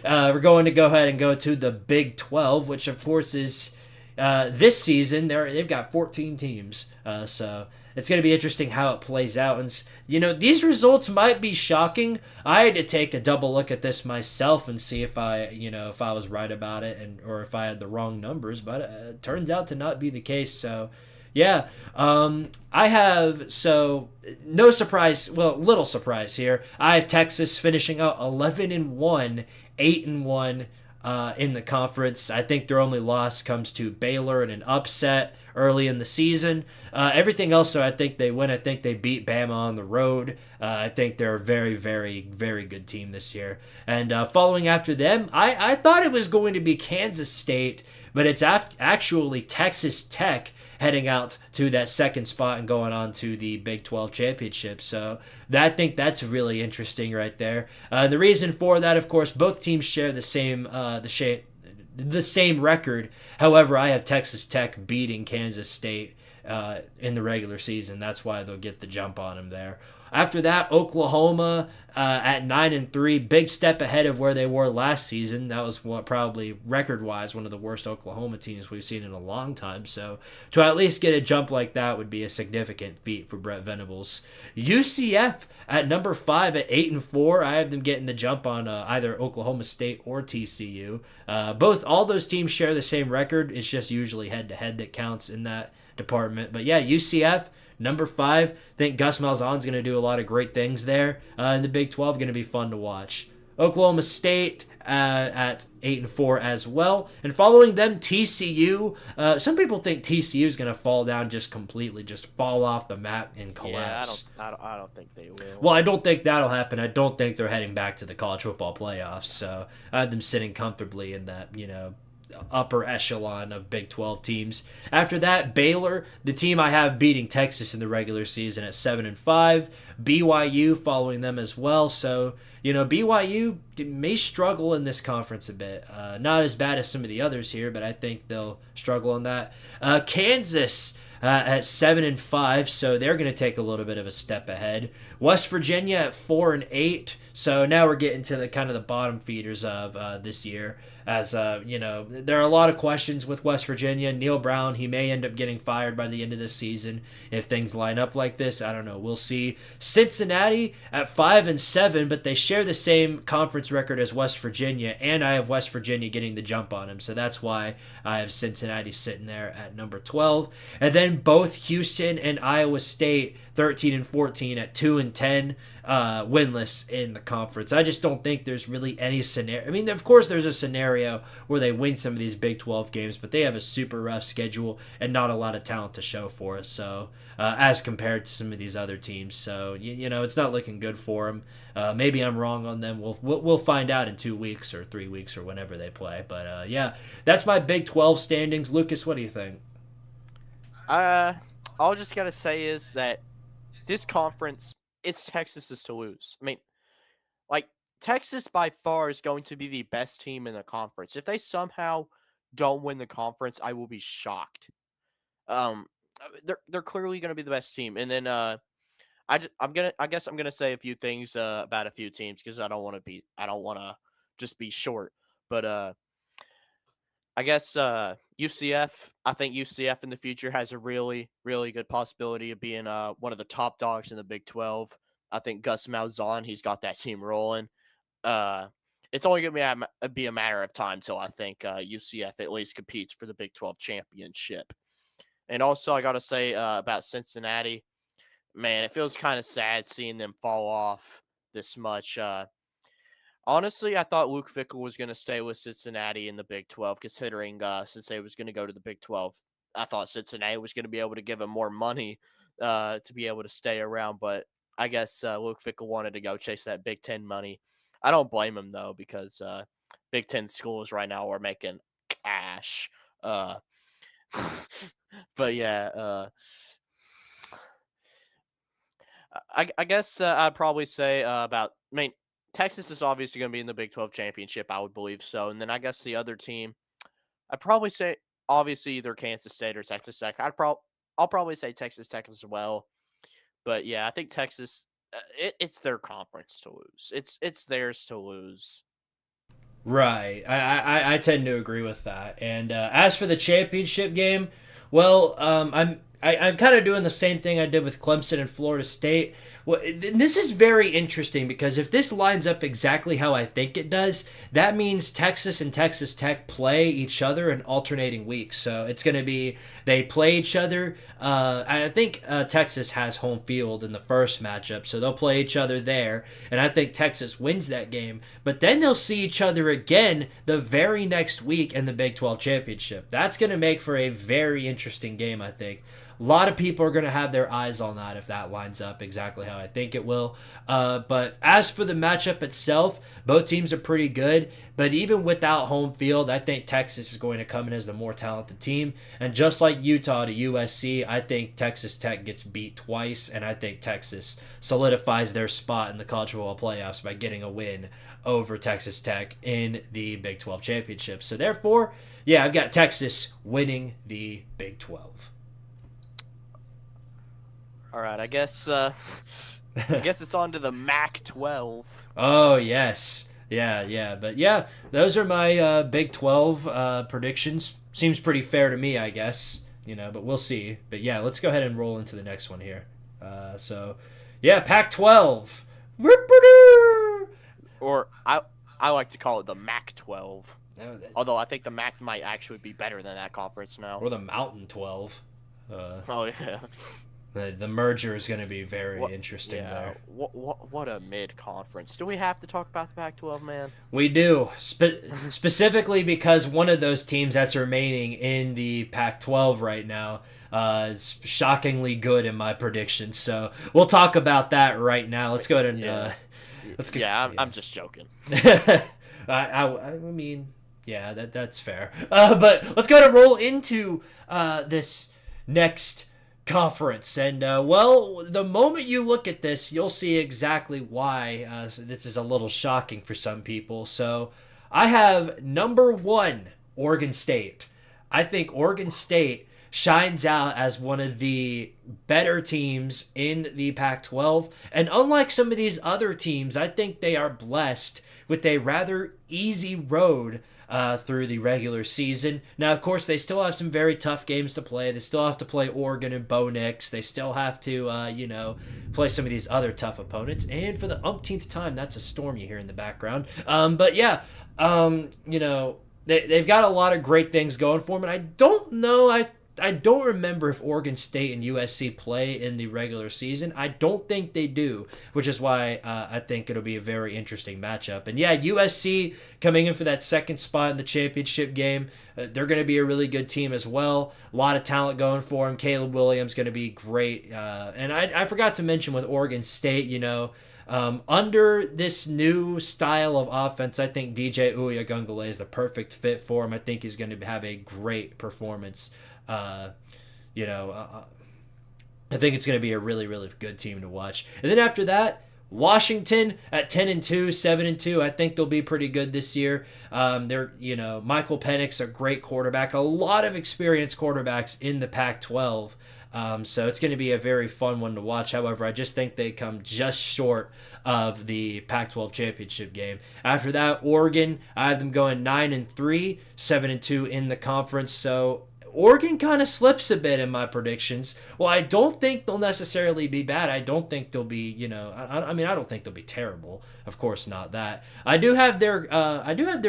We're going to go ahead and go to the Big 12, which, of course, is this season. They've got 14 teams, so it's going to be interesting how it plays out. And, these results might be shocking. I had to take a double look at this myself and see if I was right about it or if I had the wrong numbers, but it turns out to not be the case, so... Yeah, I have, no surprise, little surprise here. I have Texas finishing out 11-1, 8-1 in the conference. I think their only loss comes to Baylor in an upset early in the season. Everything else, I think they win. I think they beat Bama on the road. I think they're a very, very, very good team this year. And following after them, I thought it was going to be Kansas State, but it's actually Texas Tech heading out to that second spot and going on to the Big 12 championship. So I think that's really interesting right there. The reason for that, of course, both teams share the same record. However, I have Texas Tech beating Kansas State in the regular season. That's why they'll get the jump on them there. After that, Oklahoma at 9-3, big step ahead of where they were last season. That was probably record-wise one of the worst Oklahoma teams we've seen in a long time. So to at least get a jump like that would be a significant feat for Brett Venables. UCF at number 5 at 8-4. I have them getting the jump on either Oklahoma State or TCU. All those teams share the same record. It's just usually head-to-head that counts in that department. But yeah, UCF. Number 5, I think Gus Malzahn's going to do a lot of great things there. In the Big 12, going to be fun to watch. Oklahoma State at 8-4 as well. And following them, TCU. Some people think TCU is going to fall down just completely, just fall off the map and collapse. Yeah, I don't think they will. Well, I don't think that'll happen. I don't think they're heading back to the college football playoffs. So I have them sitting comfortably in that, upper echelon of Big 12 teams. After that, Baylor, the team I have beating Texas in the regular season at 7-5. BYU following them as well. So, BYU may struggle in this conference a bit. Not as bad as some of the others here, but I think they'll struggle in that. Kansas at 7-5, so they're going to take a little bit of a step ahead. West Virginia at 4-8, so now we're getting to the kind of the bottom feeders of this year. As there are a lot of questions with West Virginia. Neil Brown, he may end up getting fired by the end of this season if things line up like this. I don't know. We'll see. Cincinnati at 5-7, but they share the same conference record as West Virginia, and I have West Virginia getting the jump on them, so that's why I have Cincinnati sitting there at number 12. And then both Houston and Iowa State 13-14 at 2-10. Winless in the conference. I just don't think there's really any scenario. I mean, of course, there's a scenario where they win some of these Big 12 games, but they have a super rough schedule and not a lot of talent to show for it. So, as compared to some of these other teams, so it's not looking good for them. Maybe I'm wrong on them. We'll find out in 2 weeks or 3 weeks or whenever they play. But that's my Big 12 standings. Lucas, what do you think? All I just gotta say is that this conference, it's Texas's to lose. I mean, Texas by far is going to be the best team in the conference. If they somehow don't win the conference, I will be shocked. They're clearly going to be the best team. And then I guess I'm gonna say a few things about a few teams because I don't want to just be short. But I guess UCF. I think UCF in the future has a really, really good possibility of being one of the top dogs in the Big 12. I think Gus Malzahn, he's got that team rolling. It's only going to be a matter of time till I think UCF at least competes for the Big 12 championship. And also, I got to say about Cincinnati, man, it feels kind of sad seeing them fall off this much. Honestly, I thought Luke Fickell was going to stay with Cincinnati in the Big 12, considering since they was going to go to the Big 12. I thought Cincinnati was going to be able to give him more money to be able to stay around, but I guess Luke Fickell wanted to go chase that Big 10 money. I don't blame him, though, because Big 10 schools right now are making cash. But, yeah, I guess I'd probably say Texas is obviously going to be in the Big 12 championship, I would believe so. And then I guess the other team, I'd probably say obviously either Kansas State or Texas Tech. I'll probably say Texas Tech as well. But yeah, I think Texas, it's their conference to lose. It's theirs to lose. Right. I tend to agree with that. And as for the championship game, well, I'm kind of doing the same thing I did with Clemson and Florida State. Well, this is very interesting because if this lines up exactly how I think it does, that means Texas and Texas Tech play each other in alternating weeks. So it's going to be they play each other. I think Texas has home field in the first matchup, so they'll play each other there. And I think Texas wins that game. But then they'll see each other again the very next week in the Big 12 championship. That's going to make for a very interesting game, I think. A lot of people are going to have their eyes on that if that lines up exactly how I think it will. But as for the matchup itself, both teams are pretty good. But even without home field, I think Texas is going to come in as the more talented team. And just like Utah to USC, I think Texas Tech gets beat twice. And I think Texas solidifies their spot in the college football playoffs by getting a win over Texas Tech in the Big 12 championship. So therefore, yeah, I've got Texas winning the Big 12. All right, I guess it's on to the MAC-12. Oh, yes. Yeah. But, yeah, those are my Big 12 predictions. Seems pretty fair to me, I guess, but we'll see. But, yeah, let's go ahead and roll into the next one here. Pac-12. Or I like to call it the MAC-12. Although I think the MAC might actually be better than that conference now. Or the Mountain 12. Oh, yeah. The merger is going to be very interesting there. What a mid-conference. Do we have to talk about the Pac-12, man? We do. Specifically because one of those teams that's remaining in the Pac-12 right now is shockingly good in my predictions. So we'll talk about that right now. Let's go ahead and... I'm just joking. I mean... Yeah, that's fair. But let's go to roll into this next conference. And, well, the moment you look at this, you'll see exactly why this is a little shocking for some people. So I have number 1, Oregon State. I think Oregon State shines out as one of the better teams in the Pac-12. And unlike some of these other teams, I think they are blessed with a rather easy road through the regular season. Now, of course, they still have some very tough games to play. They still have to play Oregon and Bo Nix. They still have to, play some of these other tough opponents. And for the umpteenth time, that's a storm you hear in the background. But yeah, they've got a lot of great things going for them. And I don't know, I don't remember if Oregon State and USC play in the regular season. I don't think they do, which is why I think it'll be a very interesting matchup. And yeah, USC coming in for that second spot in the championship game. They're going to be a really good team as well. A lot of talent going for them. Caleb Williams going to be great. And I forgot to mention with Oregon State, under this new style of offense, I think DJ Uiagalelei is the perfect fit for him. I think he's going to have a great performance. I think it's going to be a really, really good team to watch. And then after that, Washington at 10-2, 7-2. I think they'll be pretty good this year. Michael Penix, a great quarterback. A lot of experienced quarterbacks in the Pac-12. So it's going to be a very fun one to watch. However, I just think they come just short of the Pac-12 championship game. After that, Oregon, I have them going 9-3, 7-2 in the conference. So Oregon kind of slips a bit in my predictions. Well, I don't think they'll necessarily be bad. I don't think they'll be, I don't think they'll be terrible. Of course not that. I do have their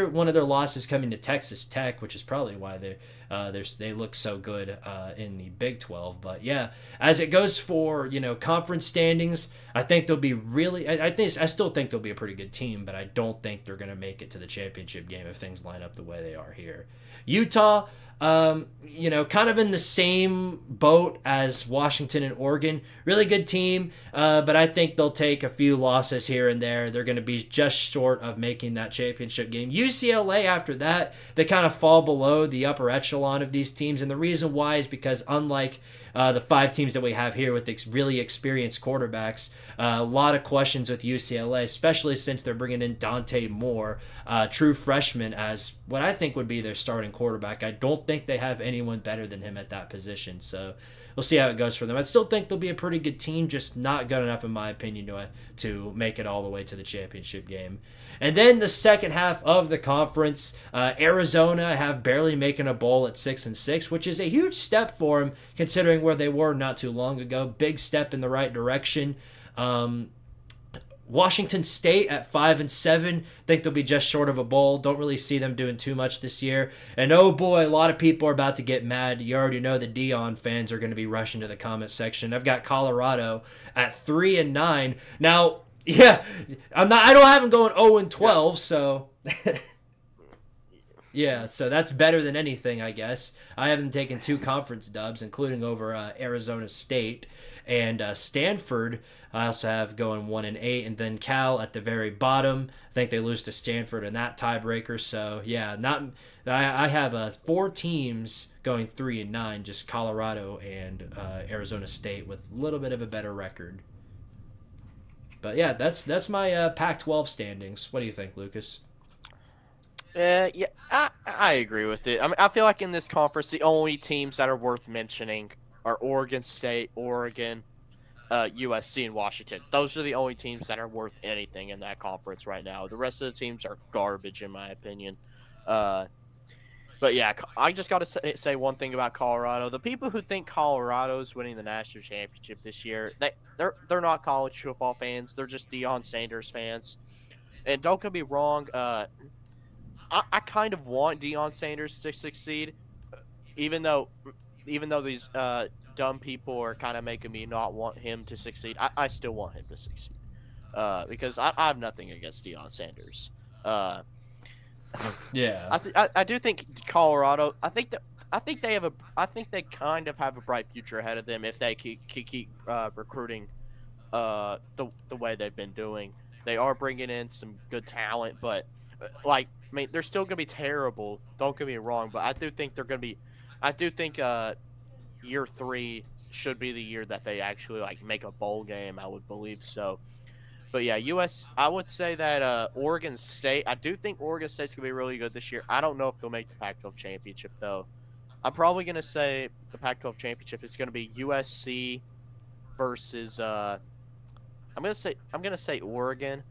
one of their losses coming to Texas Tech, which is probably why they look so good in the Big 12. But yeah, as it goes for, conference standings, I think they'll be really, I still think they'll be a pretty good team, but I don't think they're going to make it to the championship game if things line up the way they are here. Utah, kind of in the same boat as Washington and Oregon. Really good team, but I think they'll take a few losses here and there. They're going to be just short of making that championship game. UCLA, after that, they kind of fall below the upper echelon of these teams, and the reason why is because unlike the 5 teams that we have here with really experienced quarterbacks, a lot of questions with UCLA, especially since they're bringing in Dante Moore, true freshman, as what I think would be their starting quarterback. I don't think they have anyone better than him at that position, so we'll see how it goes for them. I still think they'll be a pretty good team, just not good enough, in my opinion, to make it all the way to the championship game. And then the second half of the conference, Arizona have barely making a bowl at 6-6, which is a huge step for them considering where they were not too long ago. Big step in the right direction. Washington State at 5-7, think they'll be just short of a bowl. Don't really see them doing too much this year. And oh boy, a lot of people are about to get mad. You already know the Dion fans are going to be rushing to the comment section. I've got Colorado at 3-9. Now, yeah, I don't have them going 0-12, so yeah, so that's better than anything, I guess. I have them taking 2 conference dubs, including over Arizona State and Stanford. I also have going 1-8, and then Cal at the very bottom. I think they lose to Stanford in that tiebreaker. So yeah, I have 4 teams going 3-9, just Colorado and Arizona State with a little bit of a better record. But yeah, that's my Pac-12 standings. What do you think, Lucas? Yeah, I agree with it. I mean, I feel like in this conference, the only teams that are worth mentioning are Oregon State, Oregon, USC, and Washington. Those are the only teams that are worth anything in that conference right now. The rest of the teams are garbage, in my opinion. But yeah, I just got to say one thing about Colorado. The people who think Colorado's winning the national championship this year, they're not college football fans. They're just Deion Sanders fans. And don't get me wrong, I kind of want Deion Sanders to succeed, even though these dumb people are kind of making me not want him to succeed. I still want him to succeed because I have nothing against Deion Sanders. Yeah, I do think Colorado. I think they kind of have a bright future ahead of them if they keep recruiting the way they've been doing. They are bringing in some good talent, but like I mean, they're still going to be terrible. Don't get me wrong, but I do think they're going to be. I do think year 3 should be the year that they actually like make a bowl game. I would believe so. But yeah, I would say that Oregon State. I do think Oregon State's going to be really good this year. I don't know if they'll make the Pac-12 championship though. I'm probably going to say the Pac-12 championship is going to be USC versus. I'm going to say Oregon.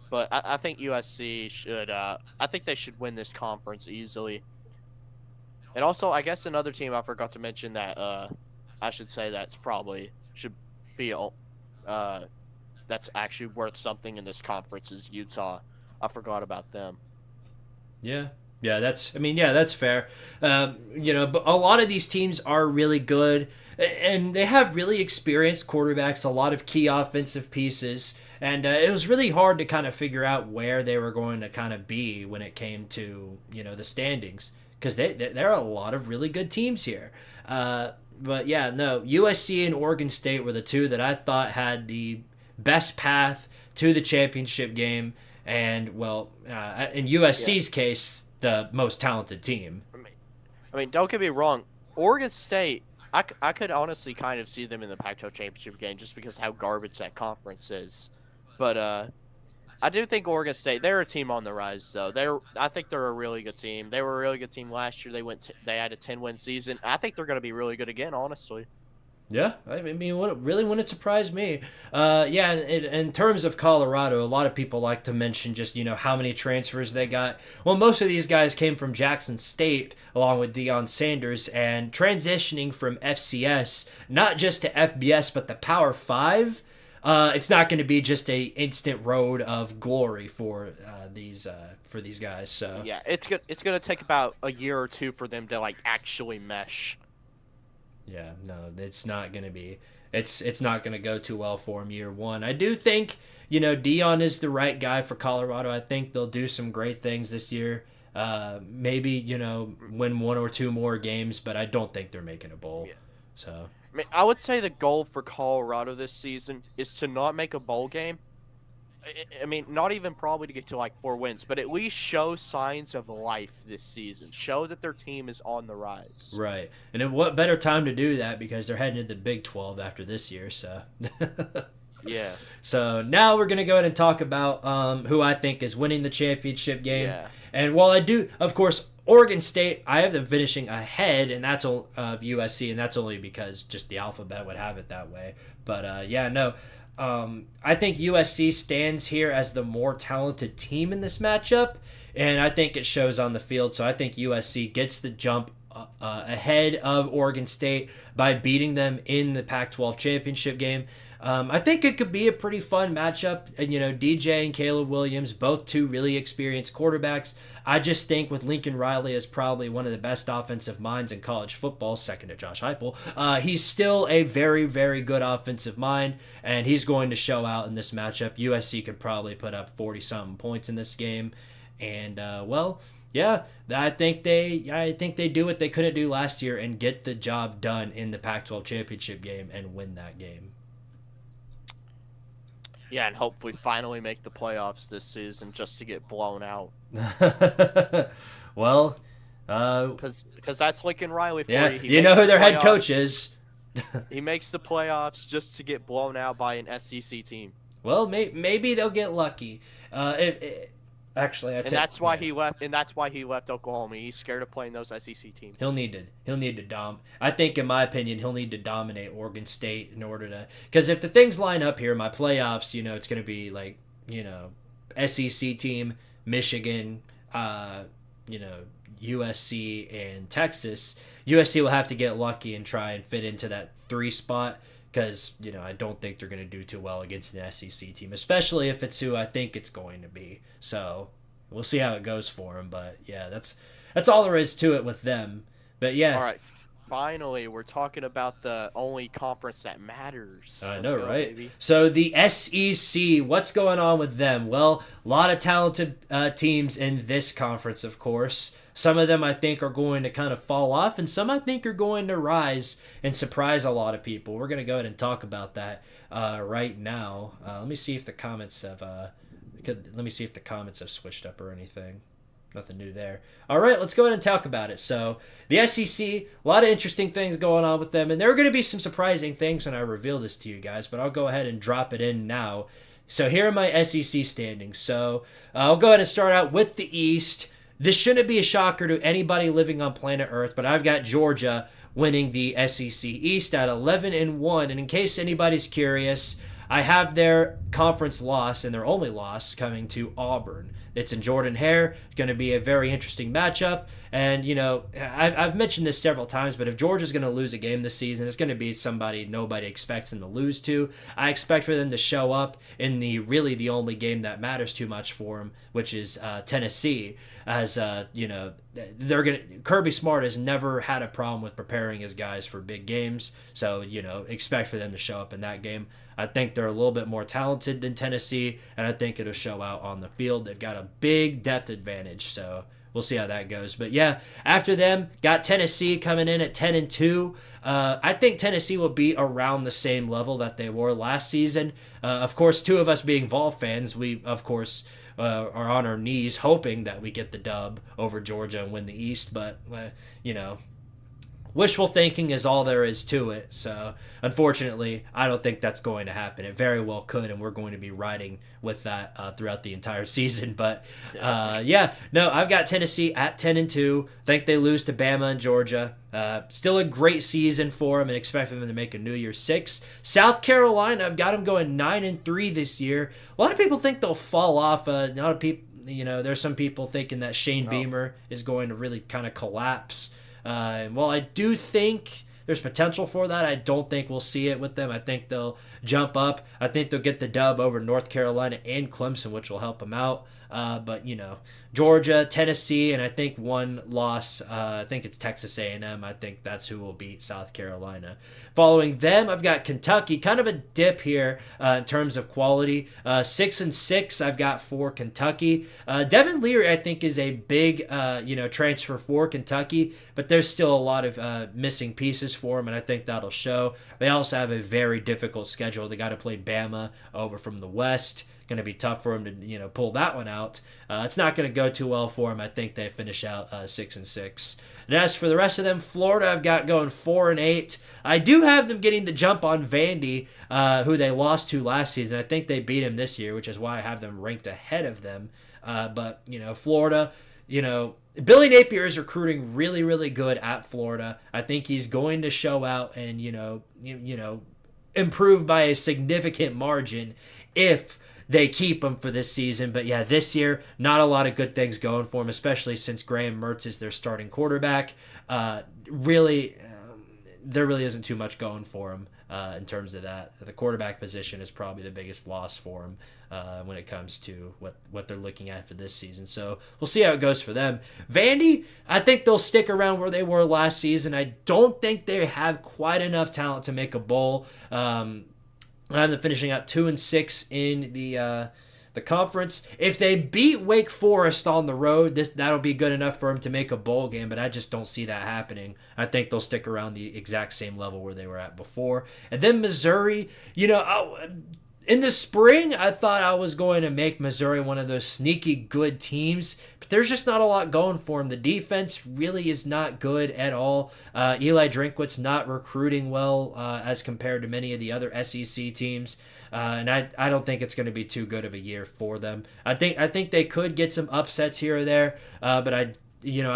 But I think USC should. I think they should win this conference easily. And also, I guess another team I forgot to mention that I should say that's probably should be that's actually worth something in this conference is Utah. I forgot about them. Yeah. Yeah, that's fair. But a lot of these teams are really good, and they have really experienced quarterbacks, a lot of key offensive pieces, and it was really hard to kind of figure out where they were going to kind of be when it came to, the standings, because there are a lot of really good teams here. But yeah, no, USC and Oregon State were the two that I thought had the best path to the championship game, and, well, in USC's case, the most talented team. I mean, don't get me wrong. Oregon State, I could honestly kind of see them in the Pac-12 championship game just because how garbage that conference is. But I do think Oregon State, they're a team on the rise, though. I think they're a really good team. They were a really good team last year. They had a 10-win season. I think they're going to be really good again, honestly. Yeah, I mean, really wouldn't surprise me. Yeah, in terms of Colorado, a lot of people like to mention just, how many transfers they got. Well, most of these guys came from Jackson State, along with Deion Sanders, and transitioning from FCS, not just to FBS, but the Power 5, it's not going to be just a instant road of glory for these guys. So yeah, it's going to take about a year or two for them to, like, actually mesh. Yeah, no, it's not going to be. It's not going to go too well for him year one. I do think, Deion is the right guy for Colorado. I think they'll do some great things this year. Maybe, win one or two more games, but I don't think they're making a bowl. Yeah. So I mean, I would say the goal for Colorado this season is to not make a bowl game. I mean, not even probably to get to, like, 4 wins, but at least show signs of life this season. Show that their team is on the rise. Right. And what better time to do that because they're heading to the Big 12 after this year, so. Yeah. So now we're going to go ahead and talk about who I think is winning the championship game. Yeah. And while I do, of course, Oregon State, I have them finishing ahead, and that's of USC, and that's only because just the alphabet would have it that way. But, yeah, no. I think USC stands here as the more talented team in this matchup, and I think it shows on the field. So I think USC gets the jump ahead of Oregon State by beating them in the Pac-12 championship game. I think it could be a pretty fun matchup. And, DJ and Caleb Williams, both two really experienced quarterbacks. I just think with Lincoln Riley as probably one of the best offensive minds in college football, second to Josh Heupel, he's still a very, very good offensive mind, and he's going to show out in this matchup. USC could probably put up 40-something points in this game. And, well, yeah, I think they do what they couldn't do last year and get the job done in the Pac-12 championship game and win that game. Yeah, and hopefully finally make the playoffs this season just to get blown out. Well, because that's Lincoln Riley for yeah, you. You know who their head coach is. He makes the playoffs just to get blown out by an SEC team. Well, maybe they'll get lucky. Actually, that's why he left. And that's why he left Oklahoma. He's scared of playing those SEC teams. He'll need to I think, in my opinion, he'll need to dominate Oregon State in order to. Because if the things line up here, my playoffs, it's going to be like, SEC team, Michigan, USC and Texas. USC will have to get lucky and try and fit into that 3 spot. Because, I don't think they're going to do too well against an SEC team, especially if it's who I think it's going to be. So we'll see how it goes for them. But, yeah, that's all there is to it with them. But, yeah. All right. Finally, we're talking about the only conference that matters. I know, right? Baby. So the SEC, what's going on with them? Well, a lot of talented teams in this conference, of course. Some of them I think are going to kind of fall off, and some I think are going to rise and surprise a lot of people. We're going to go ahead and talk about that right now. Let me see if the comments have switched up or anything. nothing new there. All right, let's go ahead and talk about it. So the SEC, a lot of interesting things going on with them, and there are going to be some surprising things when I reveal this to you guys, but I'll go ahead and drop it in now. So here are my SEC standings. So I'll go ahead and start out with the East. This shouldn't be a shocker to anybody living on planet Earth, but I've got Georgia winning the SEC East at 11-1. And in case anybody's curious, I have their conference loss and their only loss coming to Auburn. It's in Jordan-Hare. It's going to be a very interesting matchup. And, you know, I've mentioned this several times, but if Georgia's going to lose a game this season, it's going to be somebody nobody expects them to lose to. I expect for them to show up in the only game that matters too much for them, which is Tennessee. As, you know, Kirby Smart has never had a problem with preparing his guys for big games. So, you know, expect for them to show up in that game. I think they're a little bit more talented than Tennessee, and I think it'll show out on the field. They've got a big depth advantage, so we'll see how that goes. But yeah, after them, got Tennessee coming in at 10-2. I think Tennessee will be around the same level that they were last season. Of course, two of us being Vol fans, we, of course, are on our knees hoping that we get the dub over Georgia and win the East. But, you know, wishful thinking is all there is to it. So, unfortunately, I don't think that's going to happen. It very well could, and we're going to be riding with that throughout the entire season. But, no, I've got Tennessee at 10-2. Think they lose to Bama and Georgia. Still a great season for them and expect them to make a New Year's 6. South Carolina, I've got them going 9-3 this year. A lot of people think they'll fall off. A lot of people, you know, there's some people thinking that Shane Beamer is going to really kind of collapse. While I do think there's potential for that, I don't think we'll see it with them. I think they'll jump up. I think they'll get the dub over North Carolina and Clemson, which will help them out. But, you know, Georgia, Tennessee, and I think one loss, I think it's Texas A&M. I think that's who will beat South Carolina. Following them, I've got Kentucky, kind of a dip here in terms of quality. 6-6 I've got for Kentucky. Devin Leary, I think, is a big, transfer for Kentucky, but there's still a lot of missing pieces for him, and I think that'll show. They also have a very difficult schedule. They got to play Bama over from the West. Going to be tough for him to, you know, pull that one out. It's not going to go too well for him. I think they finish out 6-6. And as for the rest of them, Florida I've got going 4-8. I do have them getting the jump on Vandy, who they lost to last season. I think they beat him this year, which is why I have them ranked ahead of them. But, you know, Florida, you know, Billy Napier is recruiting really, really good at Florida. I think he's going to show out and, you know, improve by a significant margin if they keep him for this season. But yeah, this year, not a lot of good things going for him, especially since Graham Mertz is their starting quarterback. There really isn't too much going for him in terms of that. The quarterback position is probably the biggest loss for him when it comes to what they're looking at for this season. So we'll see how it goes for them. Vandy, I think they'll stick around where they were last season. I don't think they have quite enough talent to make a bowl. I have them finishing out 2-6 in the conference. If they beat Wake Forest on the road, that'll be good enough for them to make a bowl game, but I just don't see that happening. I think they'll stick around the exact same level where they were at before. And then Missouri, you know, in the spring, I thought I was going to make Missouri one of those sneaky good teams, but there's just not a lot going for them. The defense really is not good at all. Eli Drinkwitz not recruiting well as compared to many of the other SEC teams, and I don't think it's going to be too good of a year for them. I think they could get some upsets here or there, but I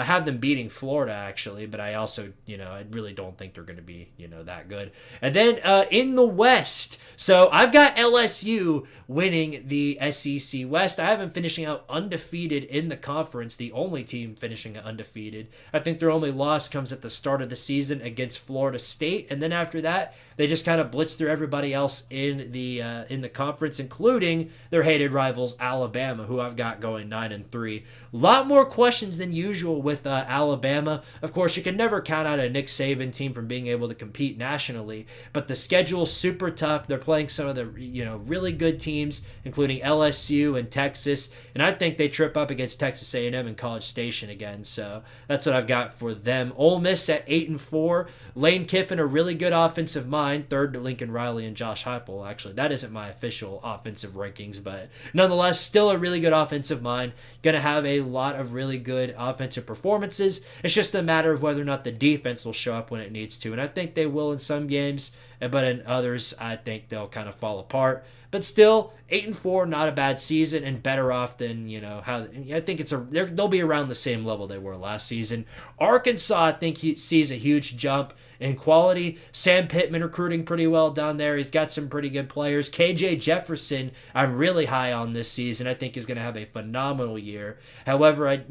have them beating Florida, actually, but I also, I really don't think they're going to be, that good. And then in the West, so I've got LSU winning the SEC West. I have them finishing out undefeated in the conference, the only team finishing undefeated. I think their only loss comes at the start of the season against Florida State, and then after that, they just kind of blitz through everybody else in the conference, including their hated rivals Alabama, who I've got going 9-3. A lot more questions than usual usual with Alabama. Of course, you can never count out a Nick Saban team from being able to compete nationally, but the schedule's super tough. They're playing some of the really good teams, including LSU and Texas, and I think they trip up against Texas A&M and College Station again. So that's what I've got for them. Ole Miss at 8-4. Lane Kiffin, a really good offensive mind, third to Lincoln Riley and Josh Heupel. Actually, that isn't my official offensive rankings, but nonetheless, still a really good offensive mind. Going to have a lot of really good offensive performances. It's just a matter of whether or not the defense will show up when it needs to, and I think they will in some games, but in others, I think they'll kind of fall apart. But still, 8-4, not a bad season, and better off than how. I think they'll be around the same level they were last season. Arkansas, I think he sees a huge jump in quality. Sam Pittman recruiting pretty well down there. He's got some pretty good players. KJ Jefferson, I'm really high on this season. I think is going to have a phenomenal year. However,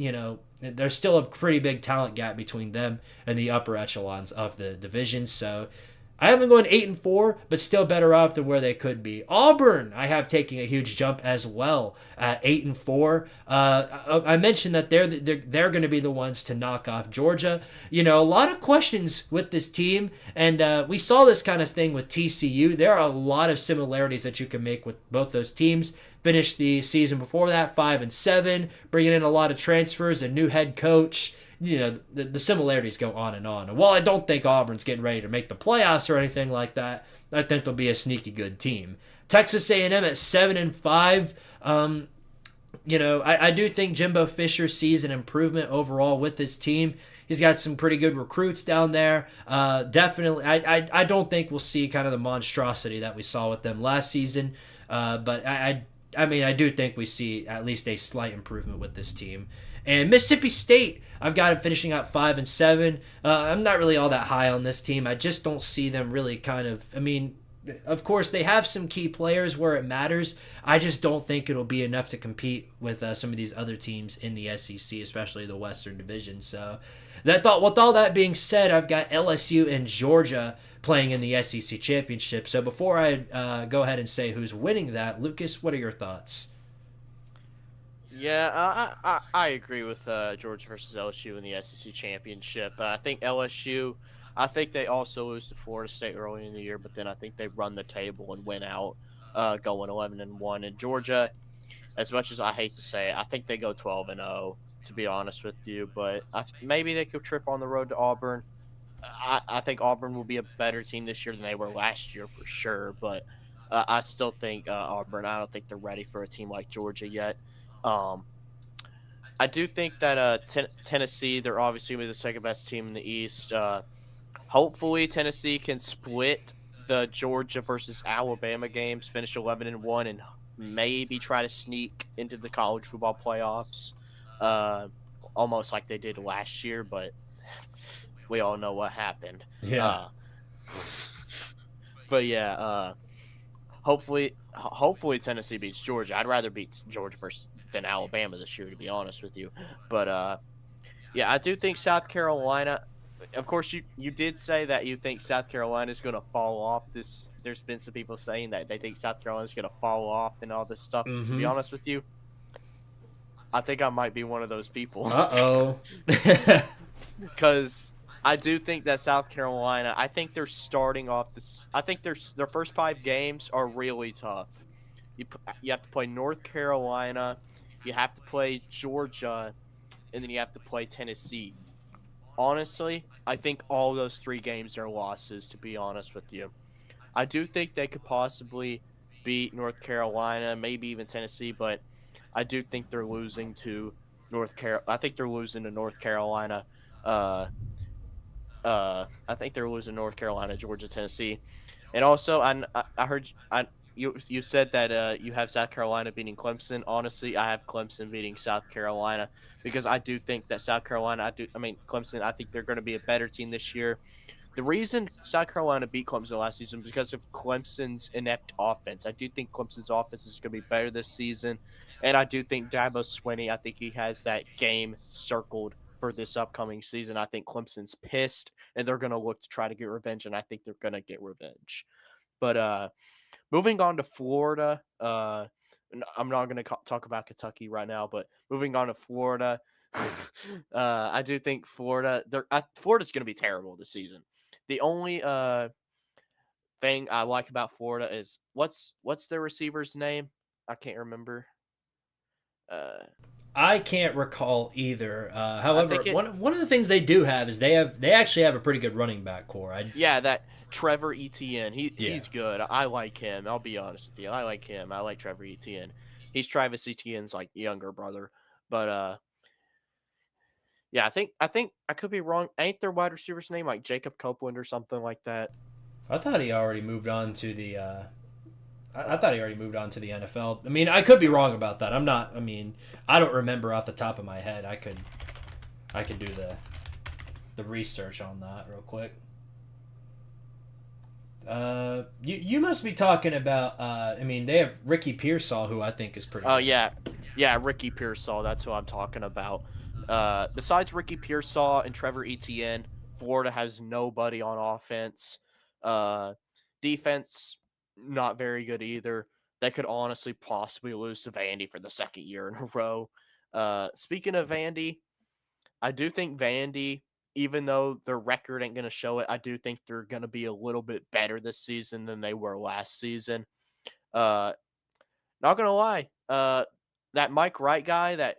there's still a pretty big talent gap between them and the upper echelons of the division. So I have them going 8-4, but still better off than where they could be. Auburn, I have taking a huge jump as well at 8-4. I mentioned that they're going to be the ones to knock off Georgia. A lot of questions with this team, and we saw this kind of thing with TCU. There are a lot of similarities that you can make with both those teams. Finished the season before that 5-7, bringing in a lot of transfers, a new head coach. The similarities go on. And while I don't think Auburn's getting ready to make the playoffs or anything like that, I think they'll be a sneaky good team. Texas A&M at 7-5. I do think Jimbo Fisher sees an improvement overall with his team. He's got some pretty good recruits down there. Definitely, I don't think we'll see kind of the monstrosity that we saw with them last season. But I do think we see at least a slight improvement with this team. And Mississippi State, I've got them finishing out 5-7. I'm not really all that high on this team. I just don't see them really of course, they have some key players where it matters. I just don't think it'll be enough to compete with some of these other teams in the SEC, especially the Western Division. So, with all that being said, I've got LSU and Georgia playing in the SEC Championship. So before I go ahead and say who's winning that, Lucas, what are your thoughts? Yeah, I agree with Georgia versus LSU in the SEC Championship. I think LSU, I think they also lose to Florida State early in the year, but then I think they run the table and win out, going 11-1. And Georgia, as much as I hate to say it, I think they go 12-0, to be honest with you. But maybe they could trip on the road to Auburn. I think Auburn will be a better team this year than they were last year for sure. But I still think Auburn, I don't think they're ready for a team like Georgia yet. I do think that Tennessee, they're obviously the second best team in the East. Hopefully Tennessee can split the Georgia versus Alabama games, finish 11-1, and maybe try to sneak into the college football playoffs, almost like they did last year. But we all know what happened. Yeah. But yeah, hopefully Tennessee beats Georgia. I'd rather beat Georgia than Alabama this year, to be honest with you. But yeah, I do think South Carolina. Of course, you did say that you think South Carolina is going to fall off. There's been some people saying that they think South Carolina is going to fall off and all this stuff. Mm-hmm. To be honest with you, I think I might be one of those people. Uh-oh. Because I do think that South Carolina, I think they're starting off this. I think their first 5 games are really tough. You have to play North Carolina, you have to play Georgia, and then you have to play Tennessee. Honestly, I think all those 3 games are losses, to be honest with you. I do think they could possibly beat North Carolina, maybe even Tennessee, but I do think they're losing to North Carolina. I think they're losing to North Carolina. I think they're losing North Carolina, Georgia, Tennessee. And also, I heard you said that you have South Carolina beating Clemson. Honestly, I have Clemson beating South Carolina because I do think that Clemson, I think they're going to be a better team this year. The reason South Carolina beat Clemson last season was because of Clemson's inept offense. I do think Clemson's offense is going to be better this season. And I do think Dabo Swinney, I think he has that game circled for this upcoming season. I think Clemson's pissed, and they're going to look to try to get revenge, and I think they're going to get revenge. But moving on to Florida, I'm not going to talk about Kentucky right now, but moving on to Florida, I do think Florida's going to be terrible this season. The only thing I like about Florida is what's their receiver's name? I can't remember. I can't recall either. However, one of the things they do have is they actually have a pretty good running back core. Yeah, that Trevor Etienne. He's good. I like him. I'll be honest with you. I like him. I like Trevor Etienne. He's Travis Etienne's like younger brother. But yeah, I think I could be wrong. Ain't their wide receiver's name like Jacob Copeland or something like that? I thought he already moved on to the. I thought he already moved on to the NFL. I mean, I could be wrong about that. I'm not. I mean, I don't remember off the top of my head. I could do the research on that real quick. You must be talking about. I mean, they have Ricky Pearsall, who I think is pretty. Oh yeah, Ricky Pearsall. That's who I'm talking about. Besides Ricky Pearsall and Trevor Etienne, Florida has nobody on offense. Defense, not very good either. They could honestly possibly lose to Vandy for the second year in a row. Speaking of Vandy, I do think Vandy, even though their record ain't going to show it, I do think they're going to be a little bit better this season than they were last season. Not going to lie. That Mike Wright guy that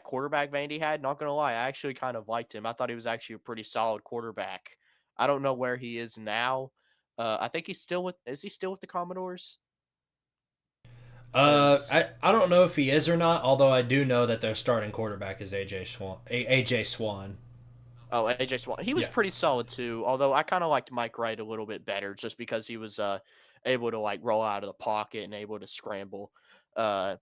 quarterback Vandy had, not going to lie, I actually kind of liked him. I thought he was actually a pretty solid quarterback. I don't know where he is now. I think is he still with the Commodores? I don't know if he is or not, although I do know that their starting quarterback is AJ Swan. Oh, AJ Swan. He was pretty solid too, although I kind of liked Mike Wright a little bit better just because he was able to like roll out of the pocket and able to scramble. But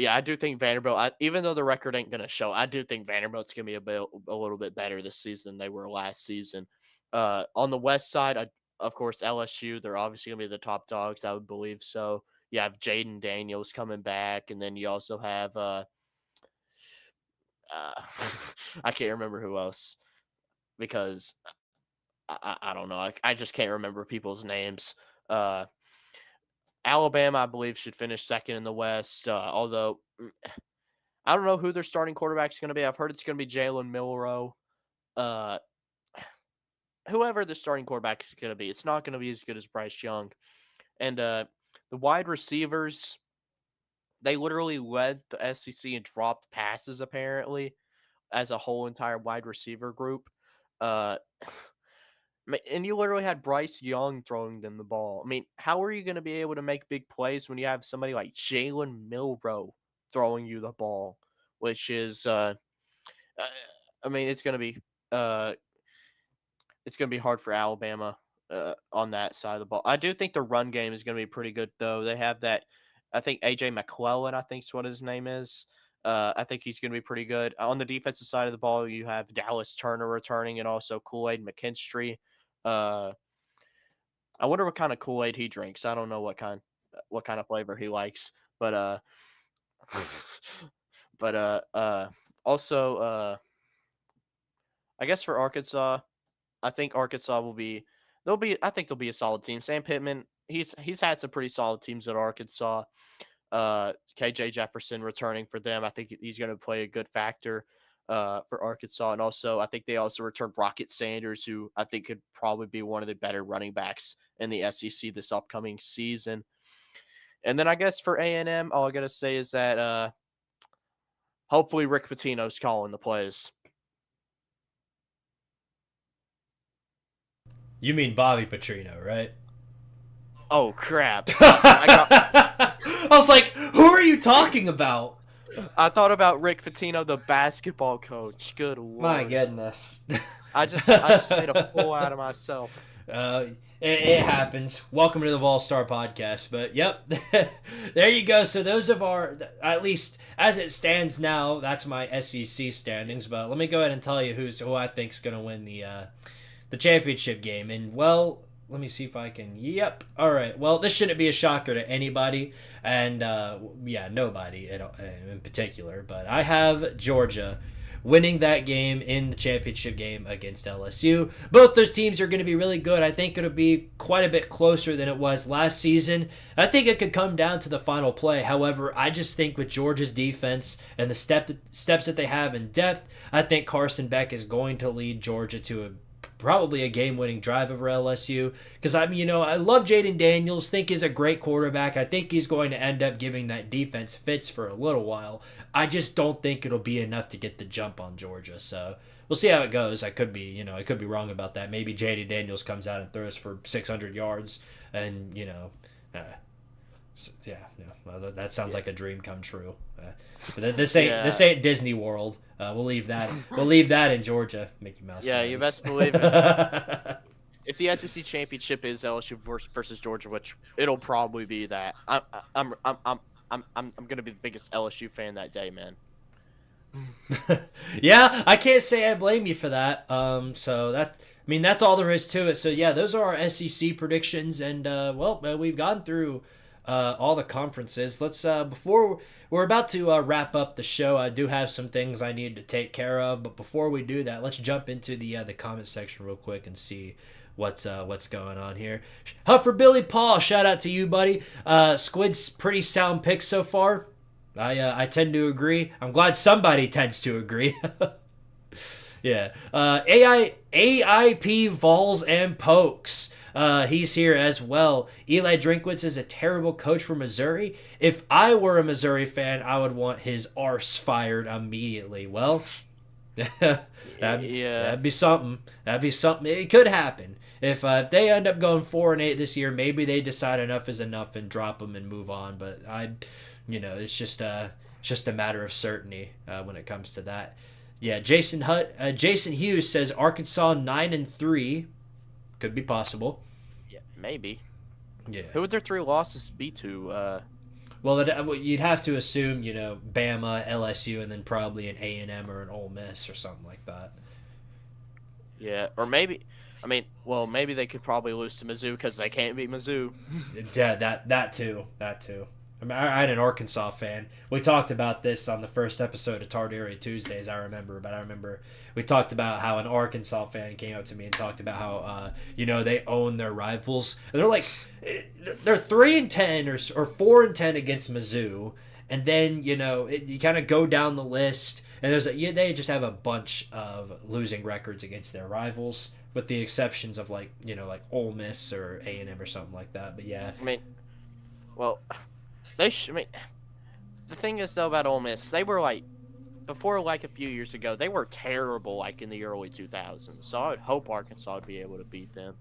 yeah, I do think Vanderbilt, even though the record ain't going to show, I do think Vanderbilt's going to be a little bit better this season than they were last season. On the west side, of course, LSU, they're obviously going to be the top dogs, I would believe so. You have Jaden Daniels coming back, and then you also have I can't remember who else because I don't know. I just can't remember people's names. Alabama, I believe, should finish second in the West, although I don't know who their starting quarterback is going to be. I've heard it's going to be Jalen Milroe. Whoever the starting quarterback is going to be, it's not going to be as good as Bryce Young. And the wide receivers, they literally led the SEC in dropped passes, apparently, as a whole entire wide receiver group. And you literally had Bryce Young throwing them the ball. I mean, how are you going to be able to make big plays when you have somebody like Jalen Milroe throwing you the ball, which is, I mean, it's going to be hard for Alabama on that side of the ball. I do think the run game is going to be pretty good, though. They have that, I think A.J. McClellan, I think is what his name is. I think he's going to be pretty good. On the defensive side of the ball, you have Dallas Turner returning and also Kool-Aid McKinstry. I wonder what kind of Kool-Aid he drinks. I don't know what kind of flavor he likes, but also I guess for Arkansas, I think Arkansas they'll be a solid team. Sam Pittman, he's had some pretty solid teams at Arkansas. KJ Jefferson returning for them. I think he's going to play a good factor for Arkansas. And also, I think they also returned Rocket Sanders, who I think could probably be one of the better running backs in the SEC this upcoming season. And then I guess for A&M, all I got to say is that hopefully Rick Pitino's calling the plays. You mean Bobby Petrino, right? Oh, crap. I was like, who are you talking about? I thought about Rick Pitino, the basketball coach. Good Lord. My goodness. I just made a fool out of myself. It happens. Welcome to the VOLSTAR podcast. But, yep, there you go. So those of our, at least as it stands now, that's my SEC standings. But let me go ahead and tell you who I think is going to win the championship game. And, well, let me see if I can. Yep. All right. Well, this shouldn't be a shocker to anybody. And, nobody in particular. But I have Georgia winning that game in the championship game against LSU. Both those teams are going to be really good. I think it'll be quite a bit closer than it was last season. I think it could come down to the final play. However, I just think with Georgia's defense and the steps that they have in depth, I think Carson Beck is going to lead Georgia to probably a game-winning drive over LSU, because I love Jaden Daniels, think he's a great quarterback. I think he's going to end up giving that defense fits for a little while. I just don't think it'll be enough to get the jump on Georgia. So we'll see how it goes. I could be wrong about that. Maybe Jaden Daniels comes out and throws for 600 yards, and that sounds like a dream come true. But this ain't Disney World. We'll leave that in Georgia. Mickey Mouse. Yeah, you best believe it. If the SEC championship is LSU versus Georgia, which it'll probably be that, I'm gonna be the biggest LSU fan that day, man. Yeah, I can't say I blame you for that. So that's all there is to it. So yeah, those are our SEC predictions, and we've gone through all the conferences. Let's before we're about to wrap up the show, I do have some things I need to take care of, but before we do that, let's jump into the comment section real quick and see what's going on here. Huffer Billy Paul, shout out to you, buddy. Squid's pretty sound picks so far. I tend to agree. I'm glad somebody tends to agree. Yeah. AIP Vols and Pokes. He's here as well. Eli Drinkwitz is a terrible coach for Missouri. If I were a Missouri fan, I would want his arse fired immediately. Well, that'd be something. It could happen. If they end up going 4-8 this year, maybe they decide enough is enough and drop them and move on. But it's just a matter of certainty when it comes to that. Yeah, Jason Hughes says Arkansas 9-3. Could be possible. Yeah, maybe. Yeah. Who would their 3 losses be to? Well, you'd have to assume, Bama, LSU, and then probably an A&M or an Ole Miss or something like that. Yeah, or maybe, maybe they could probably lose to Mizzou because they can't beat Mizzou. Yeah, that too. I had an Arkansas fan. We talked about this on the first episode of Tardaria Tuesdays, I remember we talked about how an Arkansas fan came up to me and talked about how, they own their rivals. They're like, they're 3-10 or 4-10 against Mizzou. And then, you kind of go down the list and they just have a bunch of losing records against their rivals, with the exceptions of like Ole Miss or A&M or something like that. But yeah. The thing is, though, about Ole Miss, they were, before, a few years ago, they were terrible, in the early 2000s. So I would hope Arkansas would be able to beat them.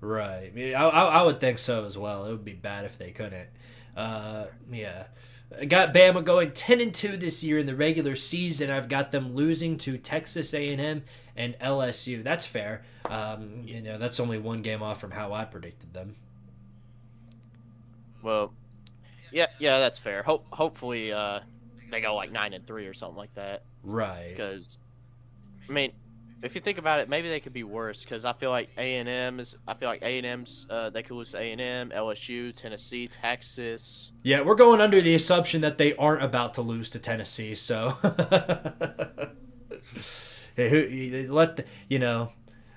Right. I would think so as well. It would be bad if they couldn't. Yeah. I got Bama going 10-2 this year in the regular season. I've got them losing to Texas A&M and LSU. That's fair. That's only one game off from how I predicted them. Well, yeah, that's fair. Hopefully, they go 9-3 or something like that. Right. Because, if you think about it, maybe they could be worse. Because I feel like A&M's. They could lose to A&M, LSU, Tennessee, Texas. Yeah, we're going under the assumption that they aren't about to lose to Tennessee. So,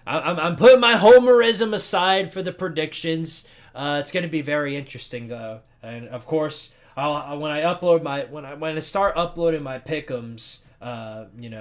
I'm putting my homerism aside for the predictions. It's going to be very interesting though, and of course, when I start uploading my pick'ems,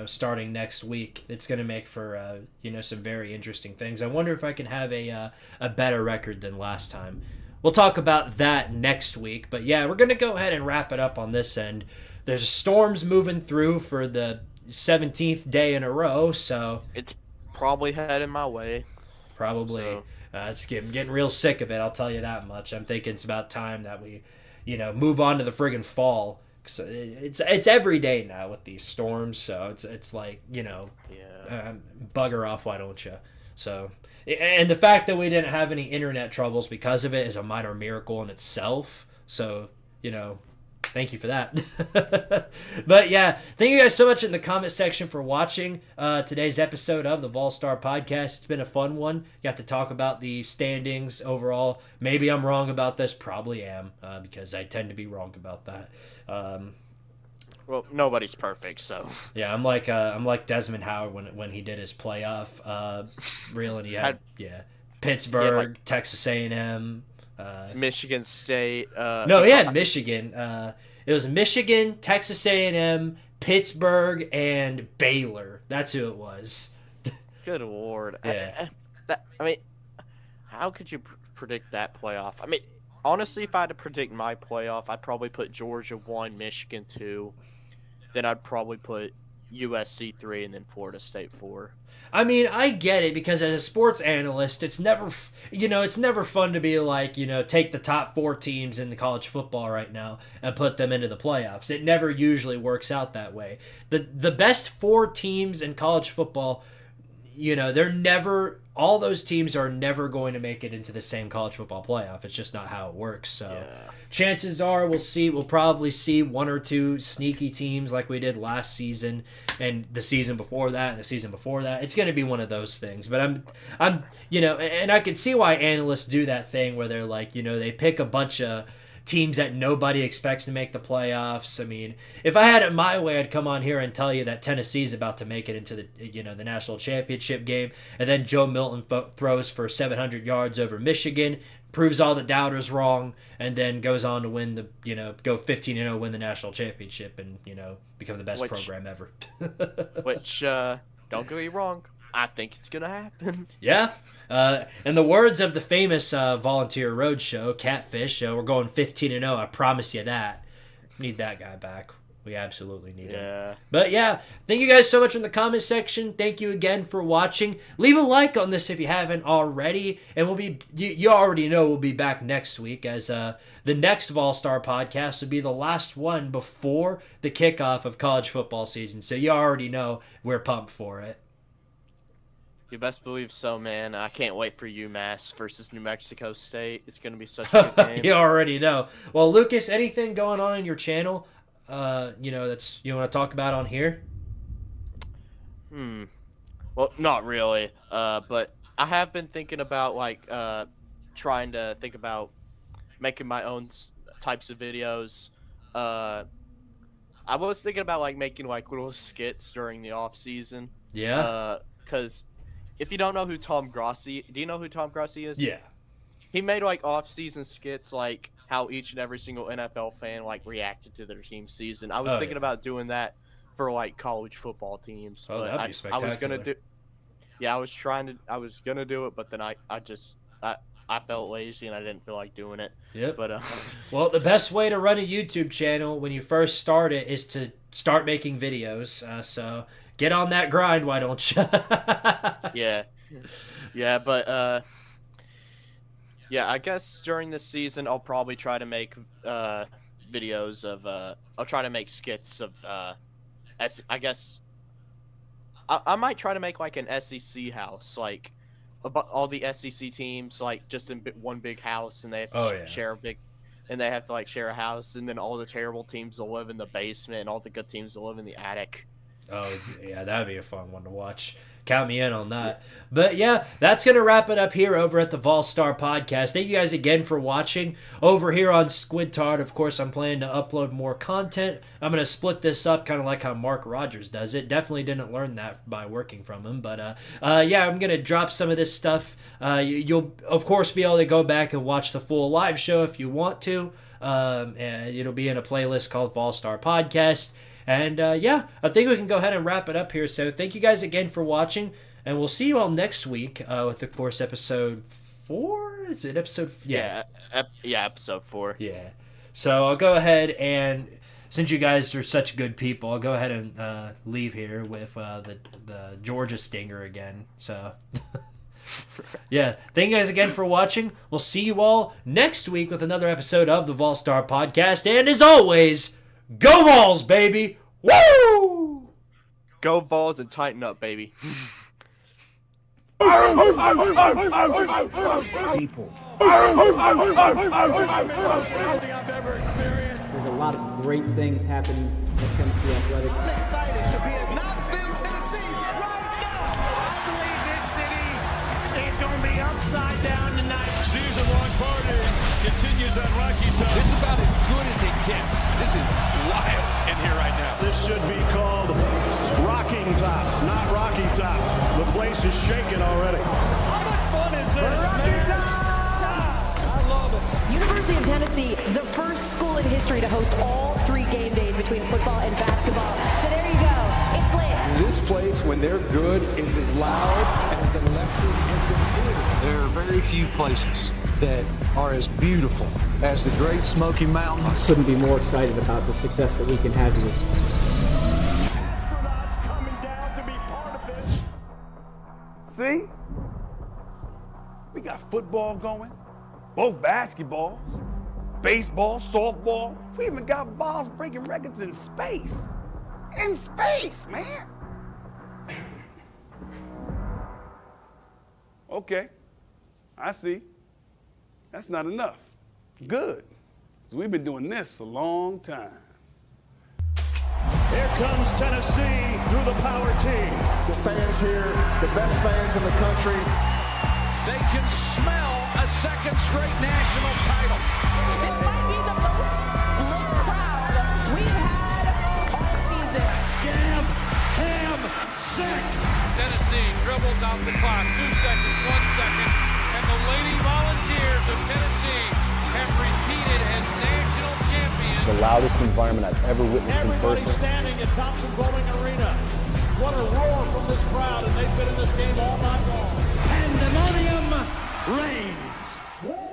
starting next week, it's going to make for some very interesting things. I wonder if I can have a better record than last time. We'll talk about that next week, but yeah, we're going to go ahead and wrap it up on this end. There's storms moving through for the 17th day in a row, so it's probably heading my way. Probably. So. I'm getting real sick of it, I'll tell you that much. I'm thinking it's about time that we, move on to the friggin' fall. So it's every day now with these storms, so it's like, bugger off, why don't you? So, and the fact that we didn't have any internet troubles because of it is a minor miracle in itself. So, thank you for that. But yeah, thank you guys so much in the comment section for watching today's episode of the VOLSTAR podcast. It's been a fun one. Got to talk about the standings overall. Maybe I'm wrong about this. Probably am, because I tend to be wrong about that. Well, nobody's perfect, so. Yeah, I'm like Desmond Howard when he did his playoff reel, and he had Pittsburgh, Texas A&M, Michigan State. No, he had Michigan. It was Michigan, Texas A&M, Pittsburgh, and Baylor. That's who it was. Good Lord. Yeah. I mean, how could you predict that playoff? I mean, honestly, if I had to predict my playoff, I'd probably put Georgia 1, Michigan 2. Then I'd probably put USC 3 and then Florida State 4. I mean, I get it because as a sports analyst, it's never fun to be like, take the top 4 teams in the college football right now and put them into the playoffs. It never usually works out that way. The best 4 teams in college football, all those teams are never going to make it into the same college football playoff. It's just not how it works. So chances are we'll probably see 1 or 2 sneaky teams like we did last season and the season before that and the season before that. It's going to be one of those things. But I'm and I can see why analysts do that thing where they're like, they pick a bunch of teams that nobody expects to make the playoffs. I mean, if I had it my way, I'd come on here and tell you that Tennessee's about to make it into the national championship game, and then Joe Milton throws for 700 yards over Michigan, proves all the doubters wrong, and then goes on to win go 15-0, win the national championship, and become the best program ever. Which don't get me wrong, I think it's gonna happen. Yeah. In the words of the famous Volunteer Roadshow, Catfish, we're going 15-0. I promise you that. Need that guy back. We absolutely need him. But yeah, thank you guys so much in the comment section. Thank you again for watching. Leave a like on this if you haven't already. And you already know we'll be back next week as the next VOLSTAR podcast will be the last one before the kickoff of college football season. So you already know we're pumped for it. You best believe so, man. I can't wait for UMass versus New Mexico State. It's going to be such a good game. You already know. Well, Lucas, anything going on in your channel, that's you want to talk about on here? Well, not really. But I have been thinking about trying to think about making my own types of videos. I was thinking about making little skits during the off season. Yeah. Because if you don't know who Tom Grossi, do you know who Tom Grossi is? Yeah. He made off-season skits how each and every single NFL fan reacted to their team's season. I was thinking about doing that for college football teams. Oh, that'd be spectacular. I was gonna do. Yeah, I was gonna do it, but then I felt lazy and I didn't feel like doing it. Yep. But well, the best way to run a YouTube channel when you first start it is to start making videos. So get on that grind, why don't you? Yeah, but I guess during this season I'll probably try to make videos of I'll try to make skits of I guess I might try to make an SEC house, about all the SEC teams just in one big house, and they have to share a big, and they have to share a house, and then all the terrible teams will live in the basement and all the good teams will live in the attic. Oh, yeah, that'd be a fun one to watch. Count me in on that. But yeah, that's going to wrap it up here over at the VOLSTAR podcast. Thank you guys again for watching. Over here on Squidtard, of course, I'm planning to upload more content. I'm going to split this up kind of like how Mark Rogers does it. Definitely didn't learn that by working from him. But yeah, I'm going to drop some of this stuff. You'll, of course, be able to go back and watch the full live show if you want to. And it'll be in a playlist called VOLSTAR Podcast. And yeah, I think we can go ahead and wrap it up here. So thank you guys again for watching, and we'll see you all next week with, of course, episode 4. Is it episode? Yeah, episode 4. Yeah. So I'll go ahead and, since you guys are such good people, I'll go ahead and leave here with the Georgia Stinger again. So yeah, thank you guys again for watching. We'll see you all next week with another episode of the VOLSTAR Podcast. And as always, go Vols, baby! Woo! Go Vols and tighten up, baby. People. There's a lot of great things happening at Tennessee Athletics. I'm excited to be in Knoxville, Tennessee right now. I believe this city is going to be upside down tonight. Season-long party continues on Rocky Top. This is about as good as it gets. This is wild in here right now. should be called Rocking Top, not Rocky Top. The place is shaking already. How much fun is this, man? I love it. University of Tennessee, the first school in history to host all 3 game days between football and basketball. So there you go. It's lit. This place, when they're good, is as loud and as electric as the theater. There are very few places that are as beautiful as the Great Smoky Mountains. Couldn't be more excited about the success that we can have here. Astronauts coming down to be part of this. See? We got football going, both basketballs, baseball, softball. We even got Vols breaking records in space. In space, man. Okay, I see. That's not enough. Good. 'Cause we've been doing this a long time. Here comes Tennessee through the power team. The fans here, the best fans in the country. They can smell a second straight national title. This might be the most lit crowd we've had all season. Gam, ham, sick. Tennessee dribbles out the clock. 2 seconds, 1 second. And the Lady Volunteers of Tennessee have repeated as national champions. The loudest environment I've ever witnessed in Everybody person. standing at Thompson Bowling Arena. What a roar from this crowd, and they've been in this game all night long. Pandemonium reigns.